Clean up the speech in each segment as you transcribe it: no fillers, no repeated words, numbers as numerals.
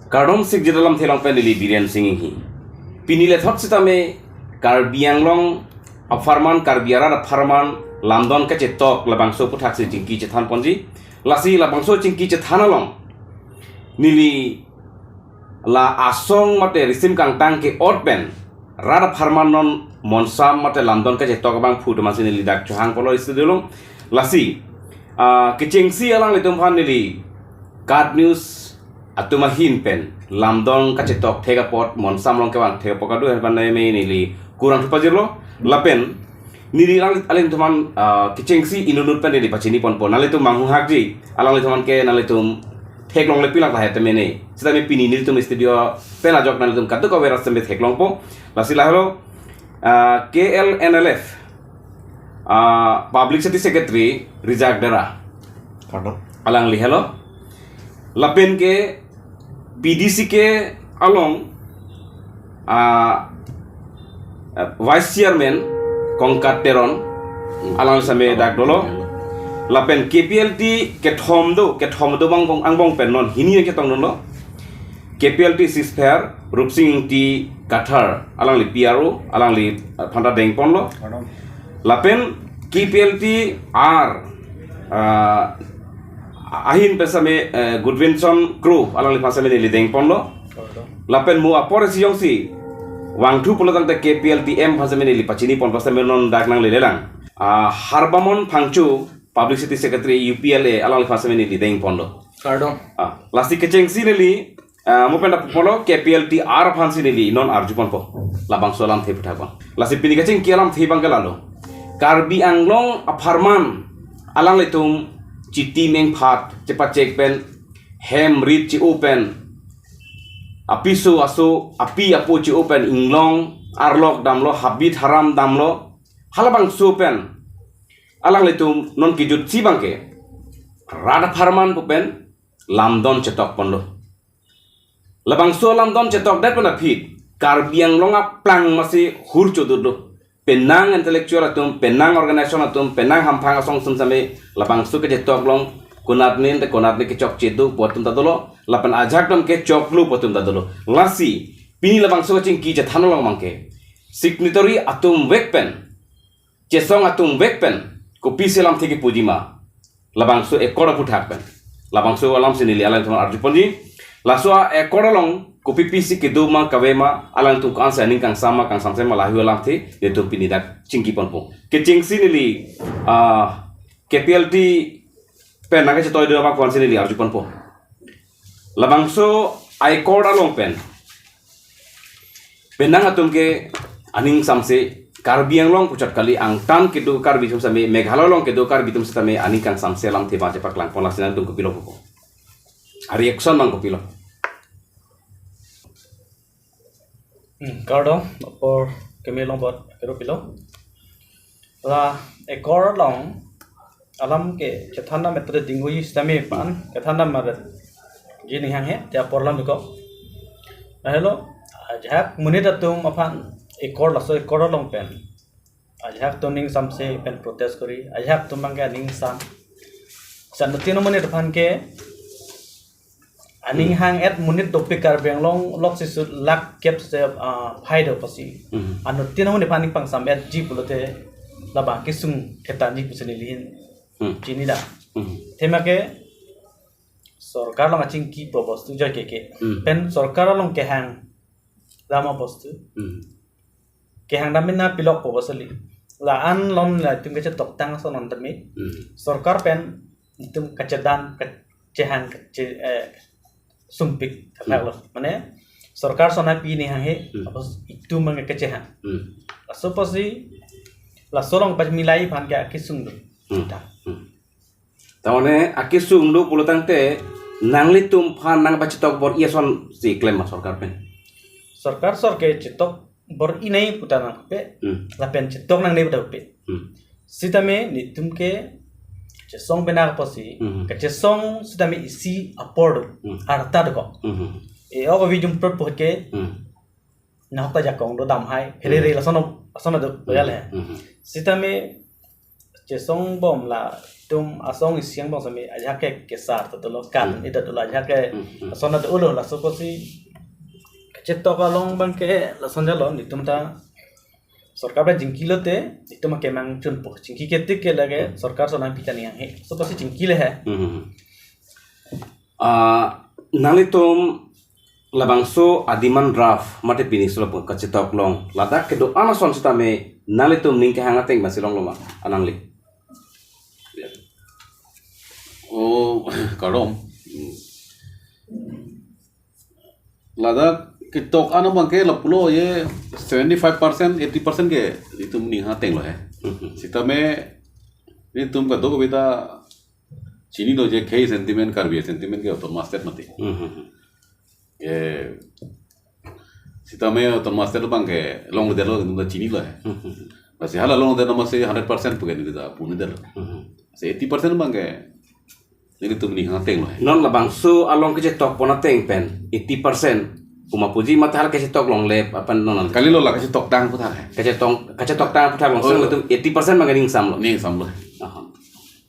Kardom sik di dalam telang penili Biren Singhi. Pinile thot sitame Karbianglong Farman Karbiara Farman Lamdon kace tok labangso puthak se jingki cethan ponji lasi labangso jingki cethanalong nili la asong mate risim kang tang ke otben rada Farman non monsam mate Lamdon kace tok bang food masini lidak chuhang polo istidulong lasi kecengsi alang litum phan nili card news atumahin pen Lamdon kace tok thega pot monsam long ke bang thega pokadu ban me nili kurang tupajirlo lapen niri aling teman kecengsi inunut pen nili pacini pon nali tu manghu hakji alang teman ke nali tum theklong le pilang tahe temene sita me pini nili tum studio pen ajok nali tum katu kaweras tembe theklong po lasila halo KLNLF Public Safety Secretary Rizak Dara alang li hello lapen ke PDC ke along Vice Chairman Kongkat Teron alang same dak dolo lapen KPLT ke thomdo bang angbong pen non hini ke tong dolo KPLT Sisfair Rupsing ti Kathar alang li PRO alang li phanda deng pon lo lapen KPLT R ahin pesame Goodwinson Crew alang li phasame li deng pon lo lapen mu apore si yong si Wang tu pula tentang KPLTM pasal ini lipacini pon pasal menon dak nang lelang. Harbamon Pangchu Public Safety Secretary UPLA alang li pasal ini di deng pon lo. Pardon. Lasti kecengsi nili mo penda polo KPLTR phansi nili non arjupon po. Labang solam the puthakon. Lasti pini keceng kialam the bang kelalo. Karbi Anglong Farman alang litum citi meng phat cepat cek pen hem rit ci open apisu asu api apu ci open inglong arlok damlo habit haram damlo halabang supen alang litum non kijut si bangke rada Farman pupen Lamdon cetok pondo labang so Lamdon cetok dat pena fit Karbiang longa plang masih hurcu dudu penang intelektual atum penang organisation atum penang hampang asong sumsame labang su ke cetok long kunatnin ke cok cedu potum tadolo lapan ajak dom ke cok lu potum tadolo lasi pini labang so cing ki jethanolong mangke signatory atum wekpen cesong atum wekpen kopi selam theki pujima labang so ekora puthak pen labang so alam sinili alang thon arjuponji laswa ekora long kopi pisi ke duma kawema alang tu kan saning kang sama kang samsema lahu alam thi yetu pini dak cingki ponpo ke cingsi nili KPLT pen naga cetoy dua mak konsin li arjupan po labangso ai korda long pen penang atum ke aning samse Karbiang long pucat kali angtam kedu karbi tum same Meghalaya long kedu karbi tum same aning kang samse lam te baje pak lang ponasinan tum kopilo po hari ekson mang kopilo Kardo por kemelong bot kero pilo la ekor long alam ke cethana metre dingui stame pan cethana maret jini hang he tia porlam ko hello ajak munita tum apan ekor la so ekor long pen ajak tuning samse pen protest kori ajak tum bangke aning sam sanutino munit pan ke aning hang et munit topik Karbiang long lok sisut lak kep se phaido pasi anutino munit paning pang sam et ji pulote laba kisung ketani pusenilin Cini dah, tema ke सरकार लोग अच्छी की वस्तु जो के पेन सरकार लोग के हंग लामा वस्तु के हंग दामिन ना पिलक वस्तुली ला अन लोन ला तुम के चेक तंग सो नंतर में सरकार पेन तुम कच्चेदान कच्चेहंग कच्चे सुम्पिक थकाल मने सरकार सोना पी नहीं है बस itu मंगे कच्चेहंग लासो पसी लासो लोग पच मिलाई भान के किसुंग Tawane aki sungdu pulutang te nangli tumpan nang bacitok bor iya son si klaim सरकार pen सरकार सर के चित्तोक बर इ नहीं पुटाना पे लापेन चित्तोक नang नहीं पुटा पे सीता में नितुम के चेसोंग बेना पसी के चेसोंग सीता में इसी अपोर्ड आरता दको ए ओगो विजुम प्रोट पके नापता जाकोंग दो दाम हाई फेरे रे लसनो दो बयाल है सीता में song bom la tum asong siang bom sami aja ke kesar to lo kan ida to aja ke sona to ulo la so posi cetok kalong bangke la sonja lo nitum ta सरकार जिंकिलोते इतम के mang chunpo jingki ketik ke lage सरकार sona pitani yang he so pasti jingkile he nalitum labangso adiman draft mate pini solo kacetok long ladak ke do anason sitame nalitum ning ke hangateng masilong loma anangli karom ladak kitok ano bangke lapulo ye 75% 80% ke itu ning hateng lo hai sitame ni tum ka do beta chini do je kei sentiment karbi sentiment ke otor master mate ye sitame otor master bangke long de lo tum chini lo hai basi hala long de no mase 100% puge ni da puni de se 80% bangke ni tum ning hateng lo hai non labangso along ke cetok ponateng pen 80% Uma puji matahal kasi tok long lep apa nonon kali lo lah kasi tok tang putar hai kasi tok tang putar long seng letum 80% maganing sam lo ning sam lo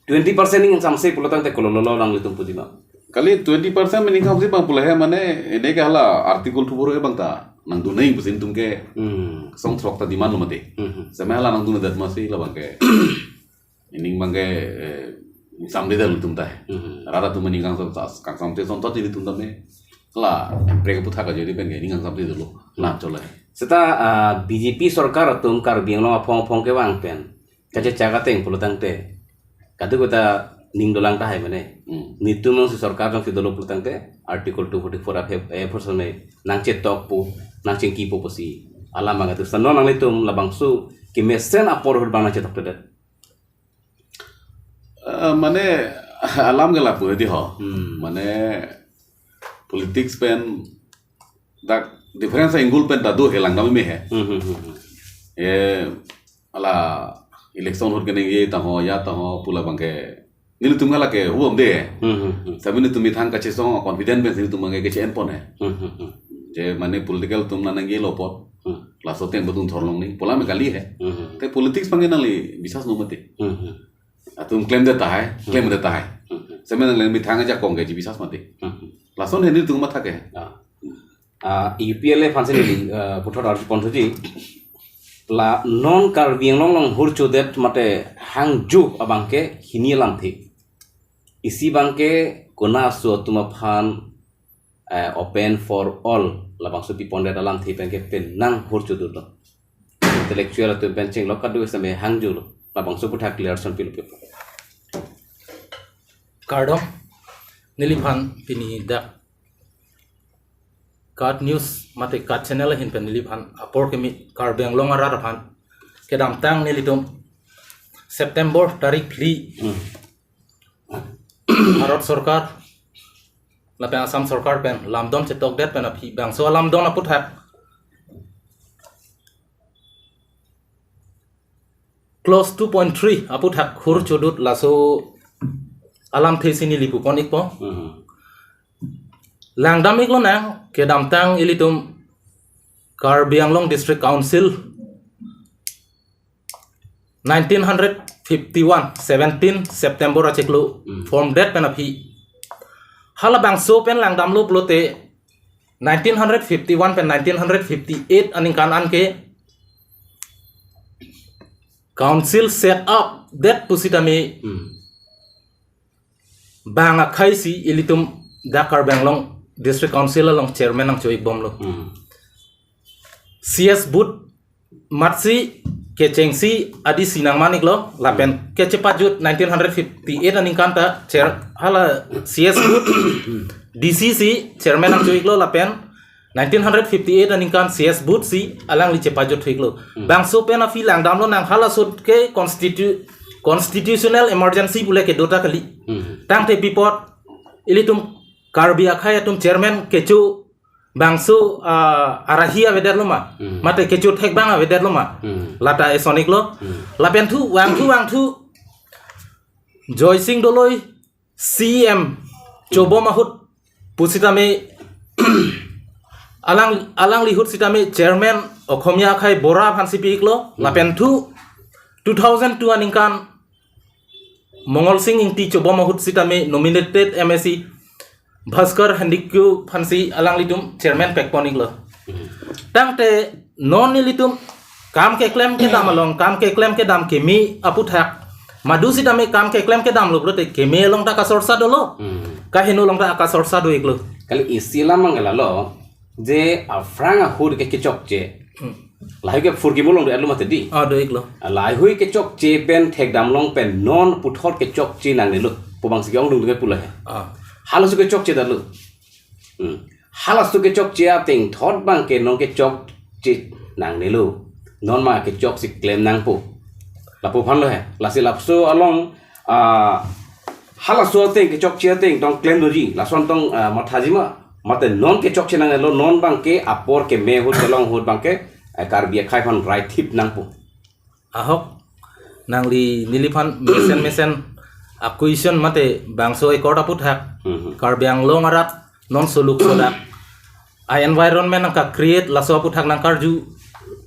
20% ning sam se pulotang te kololo long letum puji ma kali 20% mening kam si bang pula hai mane ede ke hala artikel tu boro bang ta nang du nei busin tum ke song trok ta di man lo mate sama hala nang du dat masih la bang ke ining bang ke sam de dal tum ta rara tu mening kang sam te son ta ti tum ta me lah mereka putar kerja di pengen ini nggak sampai dulu lah coba Seta BJP सरकार तुम कर बिंग लो Phong Phong के वांग पेन कचे चाका तेंग पुलतंग ते कदु कोता निंग दोलांग ता है मने नीतु में सरकार जंग सिदलो पुलतंग ते आर्टिकल 244 ए फॉर में नांचे टॉक पु नांचे की पु पसी ala मांगा तो सनो नाले तुम लबंगसु कि मेसेन अपोर हट बाना चे तक mane alam gala pu di ho mane politics pen dak difference ingul pen dadu helang dam me hai ye ala election hot gane ye ta ho ya ta ho pula bangke nilu tumgala ke huam de sabini tumi thang ka chesong confident pen nilu tumange ke chen pon hai je mane political tum na ngi lopot la soten badun thorlong ni pola me kali hai te politics pange nali bisas no mate atum claim deta hai semen nang mi thang ja kong ge bisas mate lason henil tu mata ke UPL fansi ni putar arju pontuji la non kar biang long long hur chodet mate hangju abangke hinielam thi isi bangke kona su tuma phan open for all la bangsu pi ponde dalam thi bangke pen nang hur chodut lo intellectual tu benching lo kadu same hangju lo la bangsu putar clear son pilu Kardom niliphan pini dak card news mate card channel hin pen niliphan apor kemi karbeng long arar phan kedam tang nilitum September tarik 3 Bharat sarkar la pen Assam sarkar pen lamdom chetok det pen aphi bang so lamdom aput hak close 2.3 aput hak khur chodut laso alam thesini lipu ponik po langdam iklo nang ke damtang ilitum Karbi Anglong District Council 1951 17 September acheklu form date penapi hala bangso pen langdam lu plote 1951 pen 1958 aning kanan ke council set up that pusitami bang akhaisi ilitum Dakar Banglong District Council along chairman ng Choik Bomlo CS Bud Matsi Kechengsi Adi Sinang Maniklo Lapen Kechepajut 1958 aning kanta chair hala CS Bud DCC chairman ng Choik lo Lapen 1958 aning kan CS Bud si alang li Chepajut Choiklo bang so pen afi lang damlo nang hala sut ke constitutional emergency pula ke dota kali tang te pipot ilitum Karbi akhaya tum chairman kecu bangsu arahia weder loma mate kecu thek banga weder loma lata esonik lo lapen thu wang thu Joy Singh Doloi CM cobo mahut pusitame alang lihut sitame chairman okhomia akhai bora phansi piklo lapen thu 2002 aningkan Mongol Singh ingti coba mahut sitame nominated MSc Bhaskar Handikyu Phansi alang litum chairman pekponik lo. Tang te non nilitum kam ke claim ke dam along kam ke claim ke dam ke mi aputhak madu sitame kam ke claim ke dam lo brote ke me long ta ka sorsa dolo. Ka henu long ta ka sorsa do iklo. Kali isilam mangala lo je afrang hur ke kecok je. Lai ke furgi mulong de alu matedi. Do iklo. Lai hui kecok je pen thek dam long pen non puthot kecok je nang ne lo. Pobang sigyong dung de pula he. Halas ke cok je dalu. Halas ke cok je ating thot bang ke non ke cok je nang ne lo. Non ma ke cok si claim nang po. Lapu phan lo he. Lasi lapso along halas so ating ke cok je ating tong claim do ji. Lason tong mathaji ma mate non ke cok je nang lo non bang ke apor ke me hut long hut bang ke karbia khai phan right tip nang po. Ahok nang li niliphan mesen acquisition mate bangso e kota puthak karbiang long arat non suluk sodak a environment nang create laso puthak nang karju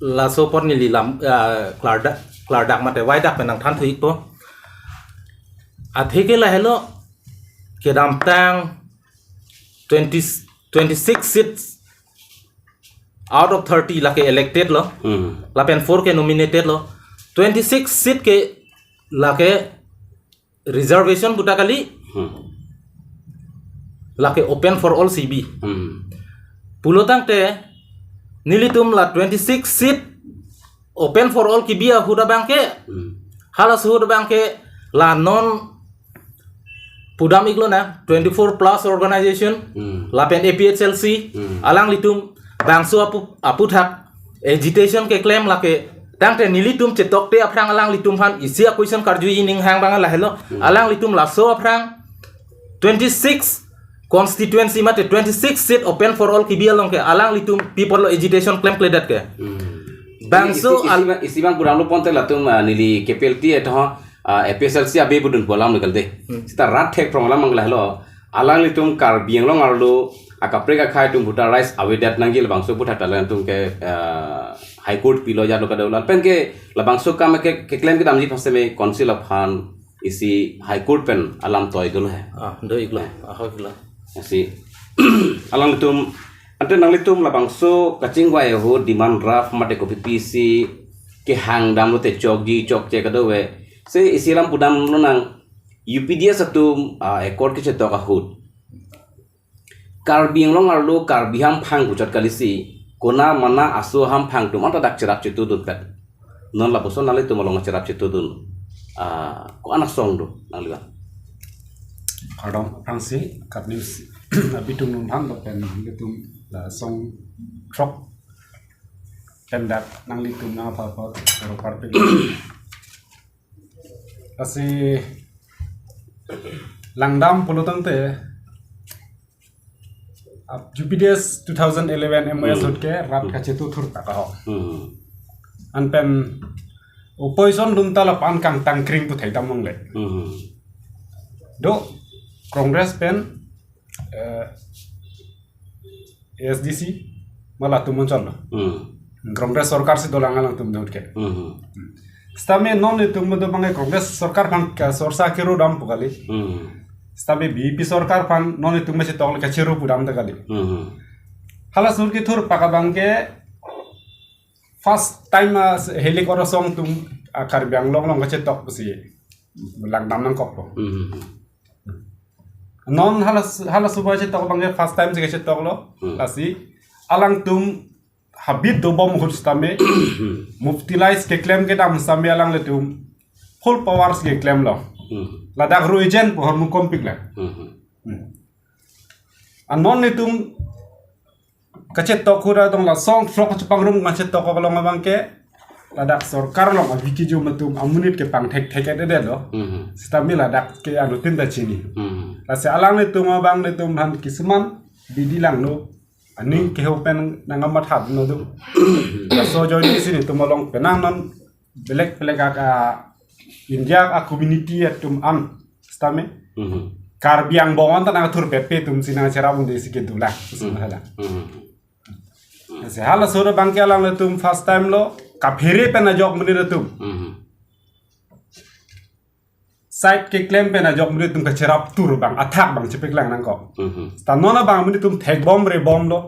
laso por ni lam klardak mate waidak penang than thuik po a theke la hello kedam tang 26 seats out of 30 la ke elected lo la pen 4 ke nominated lo 26 seat ke la ke reservation buta kali lake open for all CB pulotang te nilitum la 26 seat open for all kibia huda bangke halas huda bangke la non pudam iglo na 24 plus organization la pen APHLC alang litum bangso aputhak agitation ke claim lake tang te nilitum cetok te aprang alang litum han isi acquisition karju ining hang bang la hello alang litum laso aprang 26 constituency mate 26 seat open for all kibia long ke alang litum people lo agitation claim kledat ke bangso isi bang kurang lo ponte latum nili KPLT eto APSLC abe budun bolam legal de sita rat thek from alang mangla hello alang litum kar biang long arlo akapreka khai tum buta rice awedat nangil bangso buta talan tum ke high court pilo jalo kada ulan pen ke labangso kam ke claim ke damji phase me council of han isi high court pen alam toy dul hai do iglo ahok iglo si alang tum ante nang litum labangso kaching wa ho demand draft mate ko PC ke hang dam te chok ji chok che kada we se isi lam pudam no nang UPDS atum ekor ke che to ka hut karbiang long arlo karbiham phang buchat kalisi kona mana aso ham phang tu mata dak cerap citu dut kat non la boson nali tu malong cerap citu dun ko anak song do naliwa pardon Fransi kat news abitung nun hang do pen litum la song trok tendak nang litum na apa ro parti asi langdam pulutang te UPDS 2011 MOS hutke rat kache tu thur taka ho an pen opposition dum tala pan kang tangkring tu thaidam mong le do congress pen SDC mala tu monchal congress sarkar se dolangalang tum dot ke stame non tum do bangai congress sarkar pan ka sorsa ke ro dam pugali stame BP sarkar pan non tum me se tol ka cheru pudam da gali hala sur ke thur paka bangke first time helikopter song tum akar biang long ka che tok si lang dam nang kok non hala subah che tok bangke first time se che tok lo asi alang tum habit do bom hut stame muftilize ke claim ke dam stame alang le tum full powers ke claim lo ladak ruijen pohon mu kompik la anon ni tum kacet tok kura dong la song frok chapang rum kacet tok ko long bangke ladak sarkar long abiki ju matum amunit ke pang thek thek ede lo stame ladak ke anu tin da chini la se alang ni tum bang ni tum han kisman bidi lang no aning ke hopen nangamat hat no du la so join ni sini tum long penang non belek belek ka India a community tum am stame karbiang bongan tan atur pepe tum sina cara mun desi ke dula hala se hala sura bangke alang tum first time lo ka phere pe na jok munir tum side ke claim pe na jok muni tum ka cherap tur bang attack bang chepek lang nang ko ta nona bang muni tum thek bom re bom lo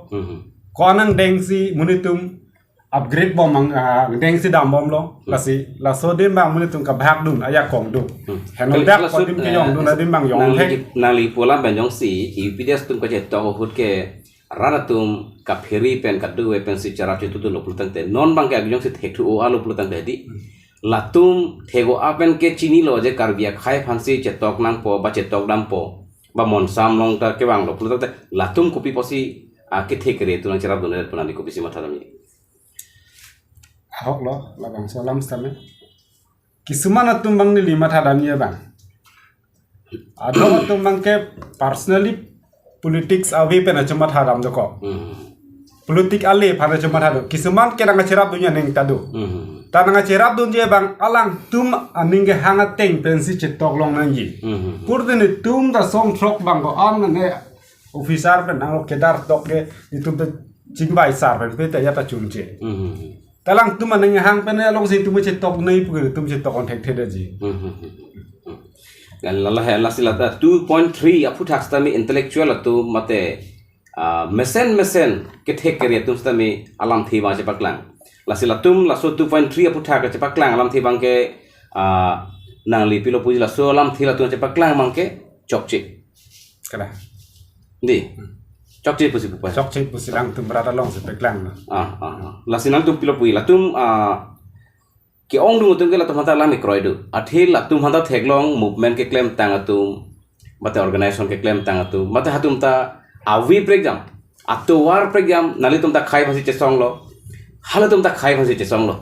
ko anang deng si muni tum upgrade bom mang deng si dam bom lo la so dim bang muni tum ka bhak dun aya kong du hanol dak ko dim ke yong dun na dim bang yong thek nali pola ben yong si ipds tum ko je to hut ke rana tum ka pheri pen ka du pen si chara chu tu lo pultang te non bang ke yong si thek tu o alo pultang te di latum thego apen ke chini lo je karbia khai phansi che tok nang po ba che tok dam po ba mon sam long ta ke bang lo pultang te latum kopi posi a ke thek re tu nang chara dun re punani kopi si matha dami hok lo la bang so lam stame kisumana tum bang ni lima tha dam ye bang adho tum bang ke personally politics awe pe na chuma tha dam ko politik ale phana chuma tha do kisuman ke nang cherap dunya ning ta do ta nang cherap dun je bang alang tum aning ge hanga teng pensi chetok long nang yi purde ni tum da song trok bang ko an ne officer pe nang kedar tok ge itum te jingbai sar pe te ya ta chum che talang tum aning hang pe ne long si tum chetok nei pu tum chetok on thek the ji lalla hai la sila 2.3 apu tax tami intellectual tu mate mesen ke thek kare tum stami alam thi ba je paklang la sila tum la so 2.3 apu thak je paklang alam thi bang ke nang li pilo puji la so alam thi la tu je paklang mang ke chokchi kada di chokchi pusi pu pa chok che pu silang tum berada long se peklang la sinang tum pilo puji la tum ki ong dung tum ke la tum hata la mi kroi du athil la tum hata theklong movement ke claim tang atum mate organization ke claim tang atum mate hatum ta awi program atto war program nali tum ta khai bhasi che song lo hala tum ta khai bhasi che song lo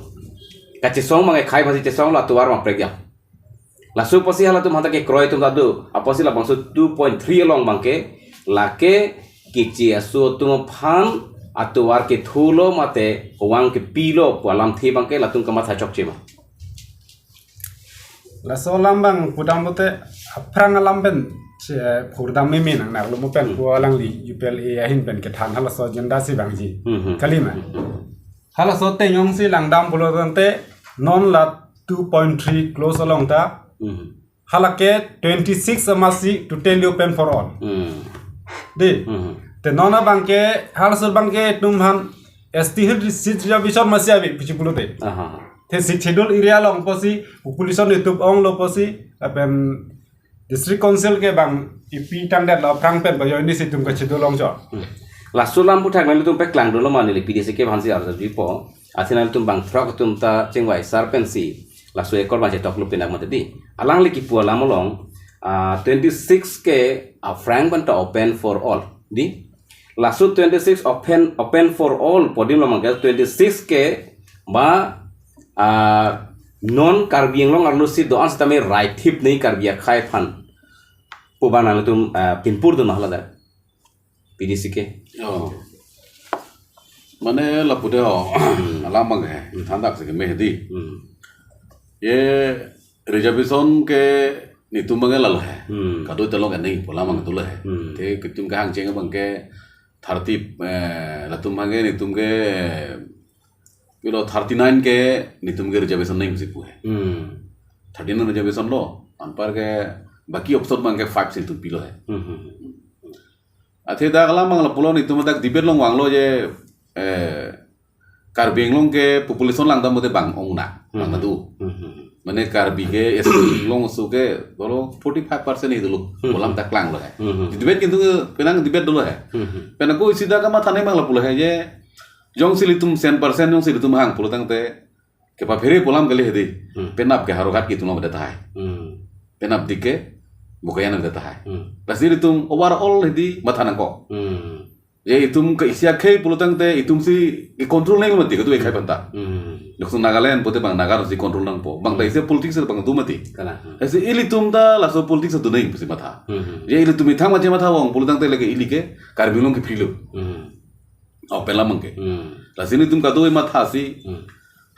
ka che song mangai khai bhasi che song lo atto war ma program la su posi hala tum hata ke kroi tum ta du aposi la bangsu 2.3 long bangke la ke kichi asu tum phan atto war ke thulo mate huang ke pilo palam thi bangke la tum ka matha chok chima la so lambang pudam bote aprang alam ben che phurdam me min nang lo mo pen ko lang li upel e ahin pen ke than hala so jenda si bang ji kalima hala so te yong si lang dam bulo te non la 2.3 close along ta hala ke 26 amasi to tell you pen for all de te nona bang ke hala so bang ke tum han st hit sit ja bishon masya bi pichi bulo te te schedule area long posi population youtube ong lo posi apen district council ke bang ipi tangdat lo prang pen ba yoni situm ka schedule long jo la sulam puthak nali tum peklang dolo mani li pdc ke bhansi ar ji po athina tum bang throk tum ta chengwai sarpensi la su ekor ba je tok lu pinak mate di alang li ki pu la molong 26 ke a frank ban ta open for all di la su 26 open for all podim lo mang 26 ke ba non karbiang long arlu si do ans tame right hip nei karbia khai phan pubana tum pinpur do mahla da pdc ke mane la pude ho alam bang hai thandak se me di ye reservation ke ni tum bang la hai ka do telo ga nei pola mang tu la hai te kitum ka hang cheng bang ke 30 la tum bang ni tum ke bilo 39 ke ni tum ke reservation नहीं मुझे पुए 39 reservation लो अनपर के बाकी ऑप्शन बंग के 5 से तुम पिलो है अथे दागला मंगला पुलो नि तुम तक दिबेट लोंग वांगलो जे कार्बिंग लोंग के पॉपुलेशन लांग दम बंग ओंगना मंग दु माने कार्बी के एस लोंग सु के बोलो 45% ही दलो बोलाम तक लांग लो है दिबेट किंतु पेनांग दिबेट दलो है पेना को सीधा का माथा नहीं मंगला पुलो है जे jong silitum 100% jong silitum hang pulo tang te ke pa phere polam gale hedi penap ke harogat ki tuno beda hai penap dike bukaya na beda hai pasilitum overall hedi matha nang ko ye itum ke isya khe pulo tang te itum si ke control nang mati ke tu ekai panta doksu nagaland pote bang nagar si control nang po bang ta ise politics bang tu mati kana ese ilitum da la so politics tu nei pusi matha ye ilitum ithang ma je matha wong pulo tang te lege ilike karbilong ki philo oh pela mangke la sini tum kadu ma thasi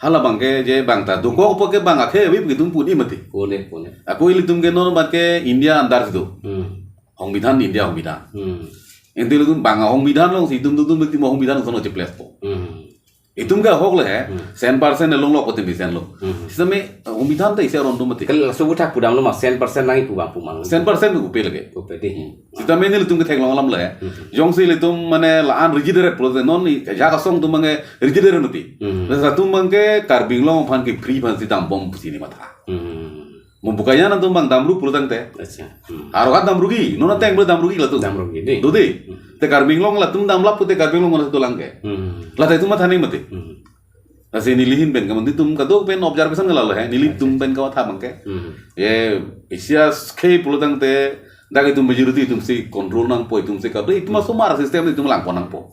hala bangke je bangta dungko opo ke bang akhe wi begitu puni mati pone aku ili tum ke non batke india andar situ hong bidan india hong bidan ente lu tum bang hong bidan long si tum bekti hong bidan sono je place po Itum ka hok le 100% long lok kotim bisen lo. Sistem umidan ta ise ron tumati. Kalau sebut aku dalam rumah 100% nangi pubang. 100% ku pe lage. Oke deh. Sistem ini litum ke thek long lam le. Jong si litum mane la an rigidere pro non ni ja ka song tum mangi rigidere mati. Sa tum mangi karbing long phan ki free phan si tam bom pusi ni mata. Membukanya nanti bang damru puluh tang teh. Harokat damru ki, nona teng boleh damru ki lah tu. Damru ki deh. Dode, te karbing long lah tum damlap putih karbing long mana satu langke. Lah teh tu mah thani mati. Nasi nilihin ben kamu tum kado ben observation ngelalo he, nilih tum ben kawat hamang ke. Ye, isias ke puluh tang teh, dah itu majority tum si kontrol nang po, tum si kado itu mah semua sistem itu melangkau nang po.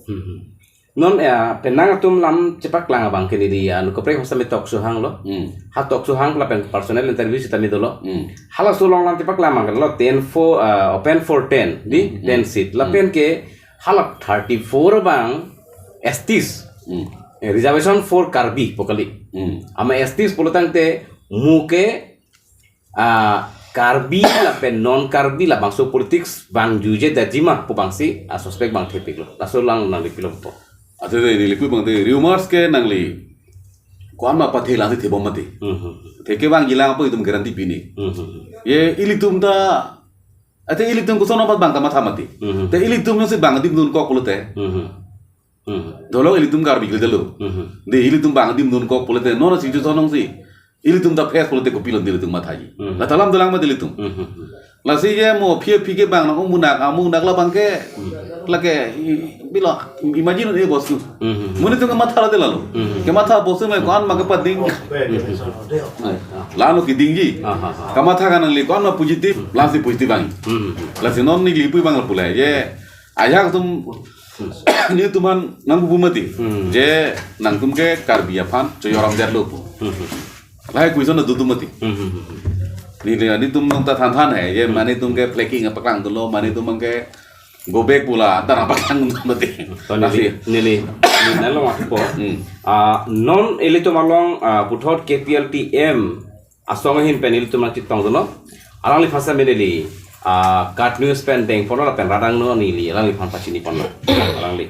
Non ya penang tum lam cepak lang abang kini dia anu keprek masa metok suhang lo. Hatok suhang la pen personal interview kita ni dolo. Halas sulong lam cepak lam kan lo 10 for open for 10 di 10 seat. La pen ke halap 34 bang estis. Reservation for karbi pokali. Ama estis pulutang te muke karbi la pen non karbi la bang so politics bang juje dajima pupangsi suspek bang tepik lo. La sulang nang dipilom po. Atau ini lipu bang te rumors ke nangli, kuan ma pathe lanti thebom mati. Teke bang gilang apa itu garanti pini. Ye ilitum ta, ate ilitum ko sono bang tamat mati. Te ilitum no se bang dim dun ko kulute. Dolo ilitum garbi gil delo. De ilitum bang dim dun ko kulute no si ju sonong si. Ilitum ta phes kulute ko pilon ilitum matai. La talam dalang mat ilitum. La si ye mo pike bang na umunak la bang ke la ke bilo imagine ni bos tu muni tu mata la lalu ke mata bos me kon ma ke pading lalu ki dingji ka mata kan li kon ma positif lasi positif bang la si non ni li pu bang pula ye ayah tum ni tuman nang bumati je nang tum ke karbiya pan coyoram der lo la ku so na dudumati ni tum nang ta than hai ye mani tum ke flaking apa klang tu lo mani tum ke go back pula antara apa klang mati nili nalo po non elito malong puthot KPLT M asongahin penil tu macit tong dolo alang li phasa meneli kat news pen deng pon la pen radang no nili alang li phan pachini pon alang li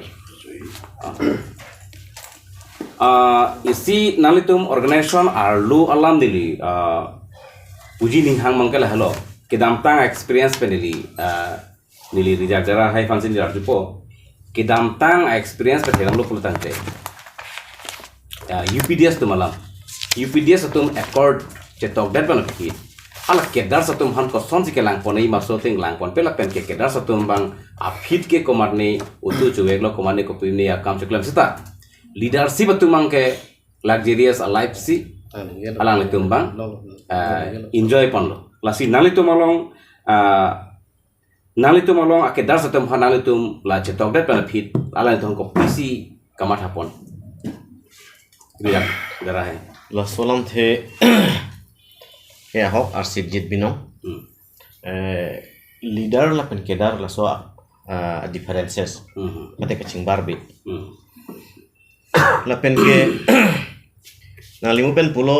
isi nalitum organization arlu alam nili puji ninghang mangkala hello kedamtang experience penili nili rijak jara hai fansin jar jupo kedamtang experience pe helam lo pulutang te UPDS tu malam UPDS atum accord cetok dat pan ki ala kedar satum han ko son si kelang pon ei masoting lang pon pela pen ke kedar satum bang afit ke komarne utu chuwek lo komarne ko pini akam cheklam sita leadership atum mangke luxurious alive si alang litum bang enjoy pon lo lasi nalitum malong ake dar satum hanalitum la cetok dat pan fit alang litum ko pisi kamat hapon lihat darah hai la solam the ya hok arsip jit binong leader la pen kedar la so differences mate kaching barbe la pen ke na limu pen pulo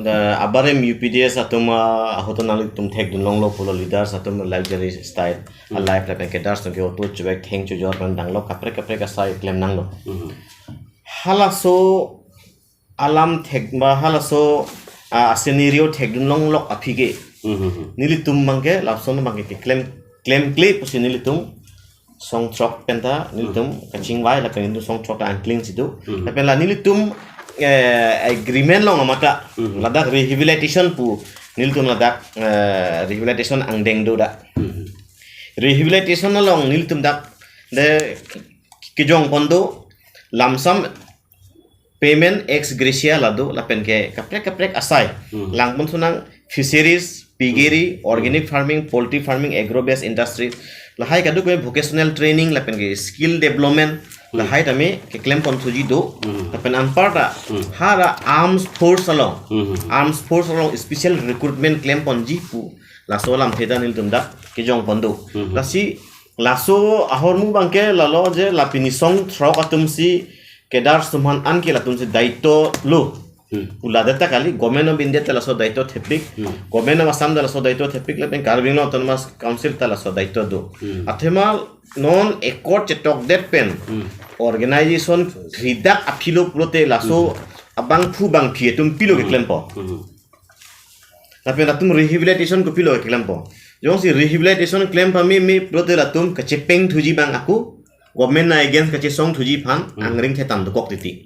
da abarem UPDS atuma ahoto nali tum thek dunong lo pulo leader satum luxury style a life la pen kedar so ke oto chwek theng chu jor ban dang lo kapre ka sai klem nang lo hala so alam thek ba hala so scenario thek dunong lo apige nili tum mangke lapson mangke ke claim clip pusi nili tum song chok penta nili tum kaching wai la pen song chok an clean situ la pen la nili tum agreement long mata ladak rehabilitation pu niltum ladak rehabilitation angdeng do da rehabilitation long niltum dak de kijong kondo lamsam payment ex gratia lado lapen ke kaprek asai langpun sunang fisheries piggery organic farming poultry farming agro based industry lahai kadu ko vocational training lapen ke skill development lahai tame ke claim pon suji do tapen anparta hara arms force along special recruitment claim pon ji pu laso lam theda nil tumda ke jong pondo lasi laso ahormu bangke lalo je lapini song throk atum si kedar sumhan an ke latum si daito lo Pula data kali government of India telah so daito thepik, government of Assam telah so daito thepik, lepen Karbi Anglong Autonomous Council telah so daito do. Athemal non ekor cetok det pen organization ridak apilo prote laso abang fu bang pie tum pilo ke klempo. Tapi latum rehabilitation ko pilo ke klempo. Jong si rehabilitation claim pa mi prote latum kachepeng thuji bang aku government na against kache song thuji phan angring the tam kok titi.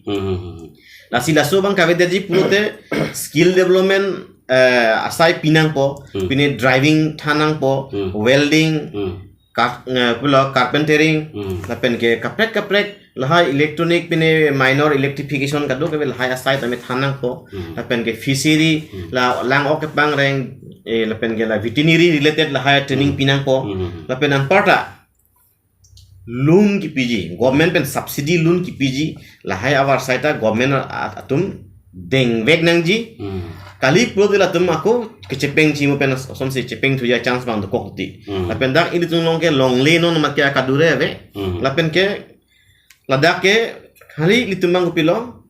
Lasi laso bang kavederji pulote skill development asai pinang po pine driving thanang po welding carpentering lapen ke kaprek lahai electronic pine minor electrification kadu ke lahai asai tame thanang po lapen ke fishery la lang ok bang reng lapen ke la veterinary related lahai training pinang po lapen an parta loan ki PG government pen subsidy loan ki PG lahai awar saita government atum deng vek nangji kali pro de latum aku kecepeng ci mo pen som se cepeng tu ya chance bang kok ti lapen dak ini tung long ke long le non makia kadure ave lapen ke ladak ke kali litumang pilo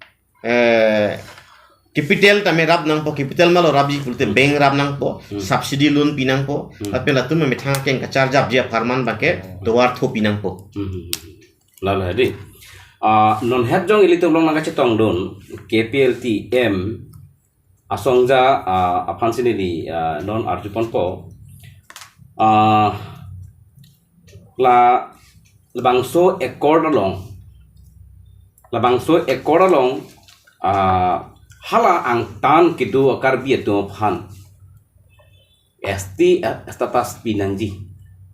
capital tame rab nang po capital malo rabji pulte bank rab nang po subsidy loan pinang po lapen latum me thang keng kachar jab je farman bake doar tho pinang po Lalu hadi non het jong ili tung long nang cetong don KPLTM asongja apansin ini non arjupon po la labangso ekor long hala ang tan kidu akar bieto phan status pinangji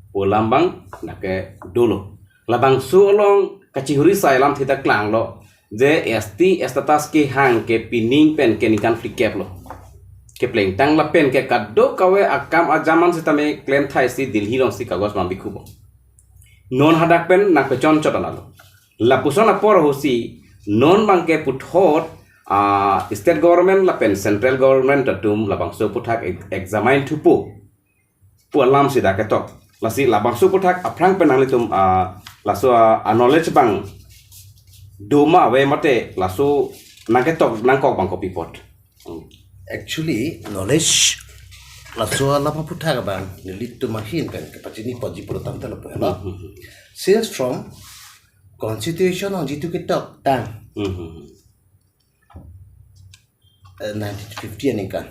polambang nake dolo labangso long kachihuri sailam thita klang lo je status ke hang ke pining pen ke nikan flikep lo ke pleng tang la pen ke kaddo kawe akam ajaman sitame claim thai si dilhi long si kagos mam bikhubo non hadak pen nak pechon chotanalo la pusona por hosi non bangke puthot state government la pen central government tatum la bangso puthak examine thupu pu alam sida ke tok la si la bangso puthak aprang penang litum la so knowledge bang doma we mate laso naketok nangkok bang copy pot Actually, knowledge laso ala pa putha ka bang nilit to mahin kan kapachini poji purutam tala pa la since from constitution on jitu kitok tang 1950 ani kan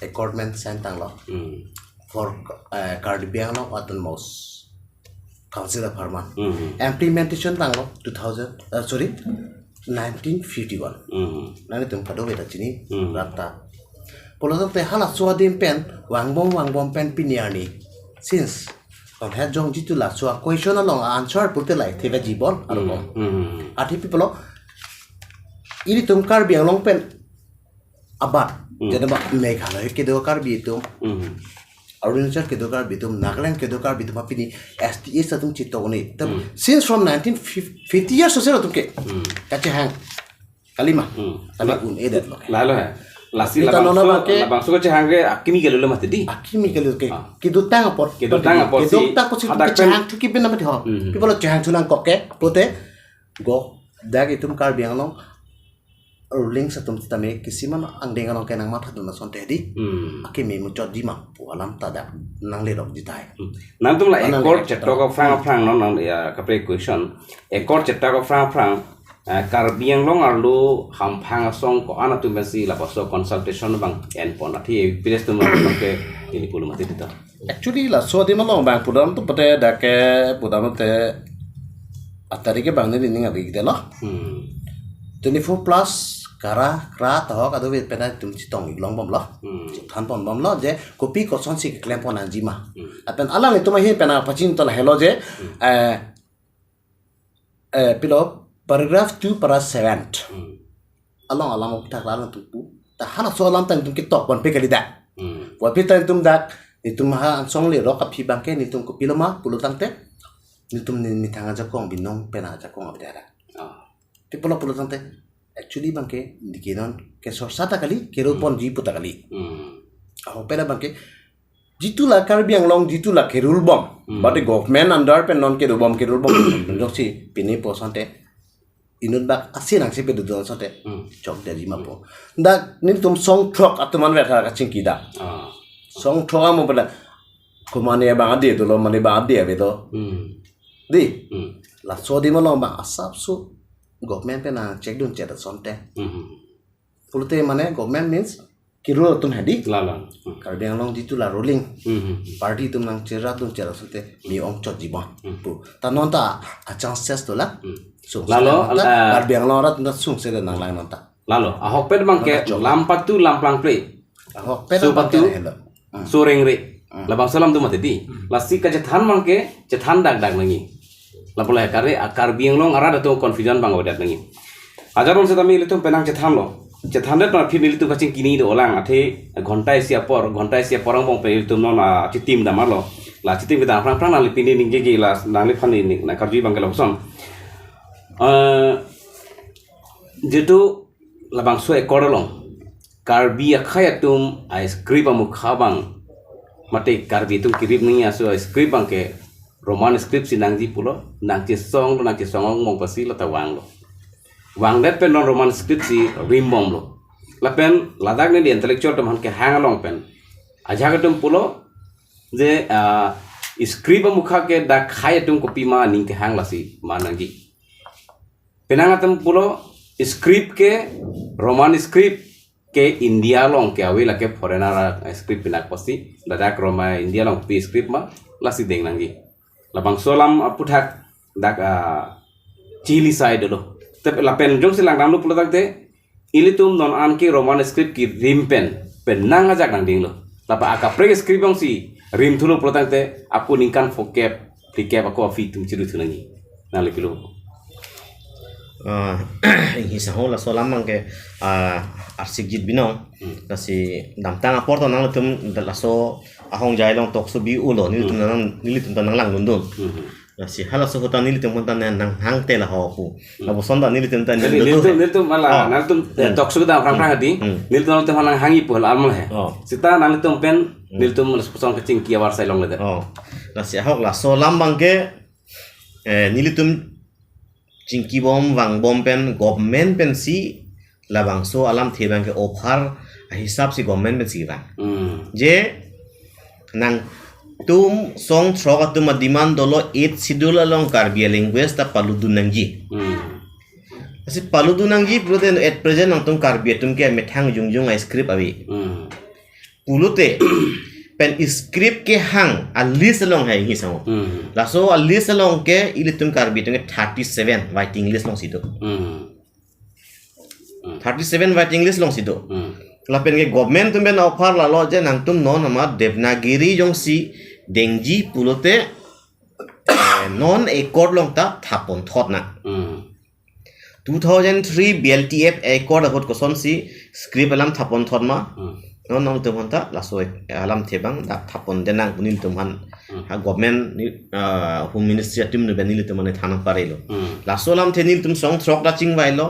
accordment sentang lo for Caribbean Autonomous Council of Farman implementation tang lo 1951 nani tum kado beta chini rata polosam te hala so dim pen wangbom pen piniani since on ha jong jitu la so question along answer putte lai theva jibon along ati people ini tum Caribbean long pen abat jadi mak Meghalaya ke do Caribbean tum Arunachal ke do Caribbean tum Nagaland ke do Caribbean tum apini STA satum chitone tum since from 1950 years so tum ke kache hang kalima un edet lo lalu ha lasi labang so che hangre akimi ke lo mati di akimi ke lo ke kidu tang pot kidu tang pot si ta ko si ke hang tu ki ben namati ho people chang chulang koke pote go dag itum Caribbean long ruling satum tame kisiman ang dengan long kenang matha dun sonte di akimi mu chot di ma alam tada nang le dok ditai nam tum la ekor chetok of frang non ya kapre question ekor chetok of frang Caribbean long arlo hampang song ko ana tu besi la paso consultation bang en pon athi pires tu ke ini pulu mati dita actually la so di malong bang pudam tu pate dake pudam te atari ke bang ni ninga big de lo 24 plus kara taho kado wit pena tum chitong iglong bom lo than pon bom lo je kopi ko son si klem pon anjima apen alang itu mahi pena pachin to la hello je pilo paragraph 2 para 7 along tak lalang tu ta hala so lam tang tum kitok pon pe kalida wa pe tang tum dak itum ha song le ro kapi bangke ni tum ko piloma pulutang te ni tum ni thanga jakong binong pena jakong abdara ti pulutang te actually bangke dikinon ke sorsata kali kero pon ji puta kali pera bangke jitu la Caribbean long jitu la kerul bom but the government under pen non kerul bom joksi pini posante inun bak asin ang sipe dudon sote chok dari mapo dak nin tum song trok atuman wetha ka chingkida song trok mo pada kumane bang ade to lo mane bang ade be to di la so di mo lo bang asap su government pe na check dun chet sonte pulute mane government means kiro tum hadi Lala. Karbi Anglong di tu la rolling party tum nang chera tum chera sonte mi ong chot jiba pu ta non ta a chance ses to la Lalu, Karbi Anglong rat na sung se nang lang non ta Lalu, ahok ped bangke lampat tu lamplang play. ahok pe So na patu hello so reng re. Labang salam tu mati di. Lasi ka cethan bangke cethan dag dag nangi. Lapulai kare akar biang long arada tu confident bang odat nangi. Ajaron setami itu penang cethan lo. Cethan dat na phir itu kacing kini do olang ate घंटा sia porang bong pe itu non a citim damar lo. La citim kita prang prang nali pini ningge gi la nali phani ni na karji bangke lo son. Jitu labang so ekorolong karbi akhaya tum a script amu khabang mate karbi tum kirip ni aso script bangke roman script sinang ji pulo nang ci song mong pasi la tawang lo wang det pen non roman script si rimbom lo la pen ladak ni intellectual tum han ke hang along pen aja tum pulo je script amu kha ke da khaya tum kopi ma ning ke hang lasi manangi penangatam pulo script ke roman script ke India long ke awi la ke foreigner script pinak pasti dadak Roma India long pi script ma lasi deng nangi labang solam puthak dak chili side lo tep la pen jong silang dam lo pulo takte ilitum non an ke roman script ki rimpen penang ajak nang ding lo lapa aka pre script bang si rim thulo pulo takte aku ningkan vocab dikep aku afi tum ciru thunangi nali kilo hisa ho la solam mangke arsik jit binong nasi damtang apor to nang tum la so ahong jai long tok so bi ulo ni tum nang lang lundun nasi hala so hutan ni tum tan nang hang te la ho ku la bo sonda ni tum tan nil tum mala nal tum tok su da prang prang adi nil tum tum nang hangi pol almal he sita nal tum pen nil tum song kacing kia war sai long le nasi ahok la solam mangke ni tum Cingki bom wang bom pen government pen si labang so alam thebang ke offer hisab si government pen si bang je nang tum song throga tum demand dolo 8 schedule along Karbi language ta paludunangji asi paludunangji proten at present nang tum Karbi tum ke methang jungjung script abi pulute pen script ke hang a list along hai hi sango la so a list along ke ilitum Karbi tum 37 writing list long sido 37 writing list long sido la pen ke government tum ben offer la lo je nang tum non ama Devanagari jong si dengji pulote non accord long ta thapon thot na 2003 BLTF accord abot koson si script alam thapon thot ma non nong tum hanta la so alam thebang da thapon denang bunil tum han government home ministry tum ne benil tum ne thana parelo la so lam thenil tum song throk da chingwai lo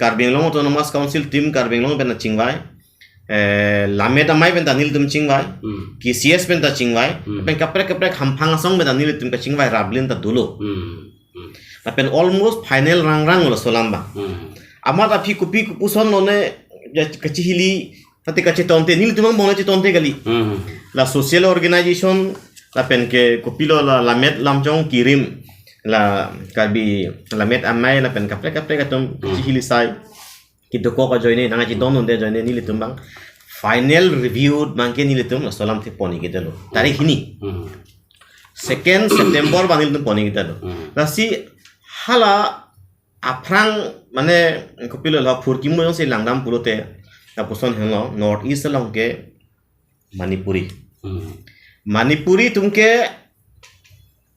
Karbi Anglong autonomous council team Karbi Anglong ben chingwai lamet amai ben danil tum chingwai KCS ben ta chingwai ben kapre khamphang song ben danil tum ka chingwai rablin ta dulo la pen almost final rang lo solam ba amat api kupi kupuson lo ne kachihili Tati kache tonte nil tumang bona che tonte gali la social organization la pen ke kopilo la lamet lamjong kirim la Karbi lamet amai la pen kapre katum hili sai kidoko ka joine nanga chi don de joine nil tumbang final review mangke nil tum la solam the poni kitalo tarikh hini 2nd September banil tum poni kitalo la si hala aprang mane kopilo la furki mo se langdam pulote Tapuson hello North East along ke Manipuri Manipuri tumke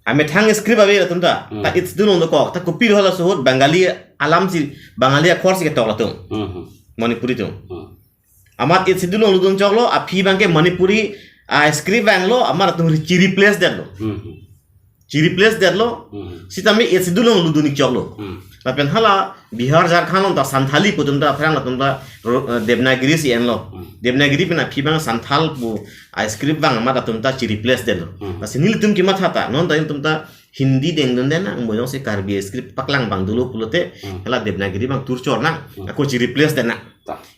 ame thang script abe tumta ta it's dun on the cock ta copy hala so Bengali alam si Bengali course ke tokla tum Manipuri tum amat it's dun on dun choklo api bangke Manipuri script banglo amar tum replace that lo replace that lo sitame it's dun on dun choklo Lapen hala Bihar Jharkhand ta Santhali putum ta frang latum ta Devanagari si enlo Devanagari pena phibang Santhal pu script bang ma tum ta replace del lo asinil tum ki matha ta non ta tum ta Hindi deng don den ang moyong si Karbi script paklang bang dulu pulote hela Devanagari bang turcor nang aku ci replace den nak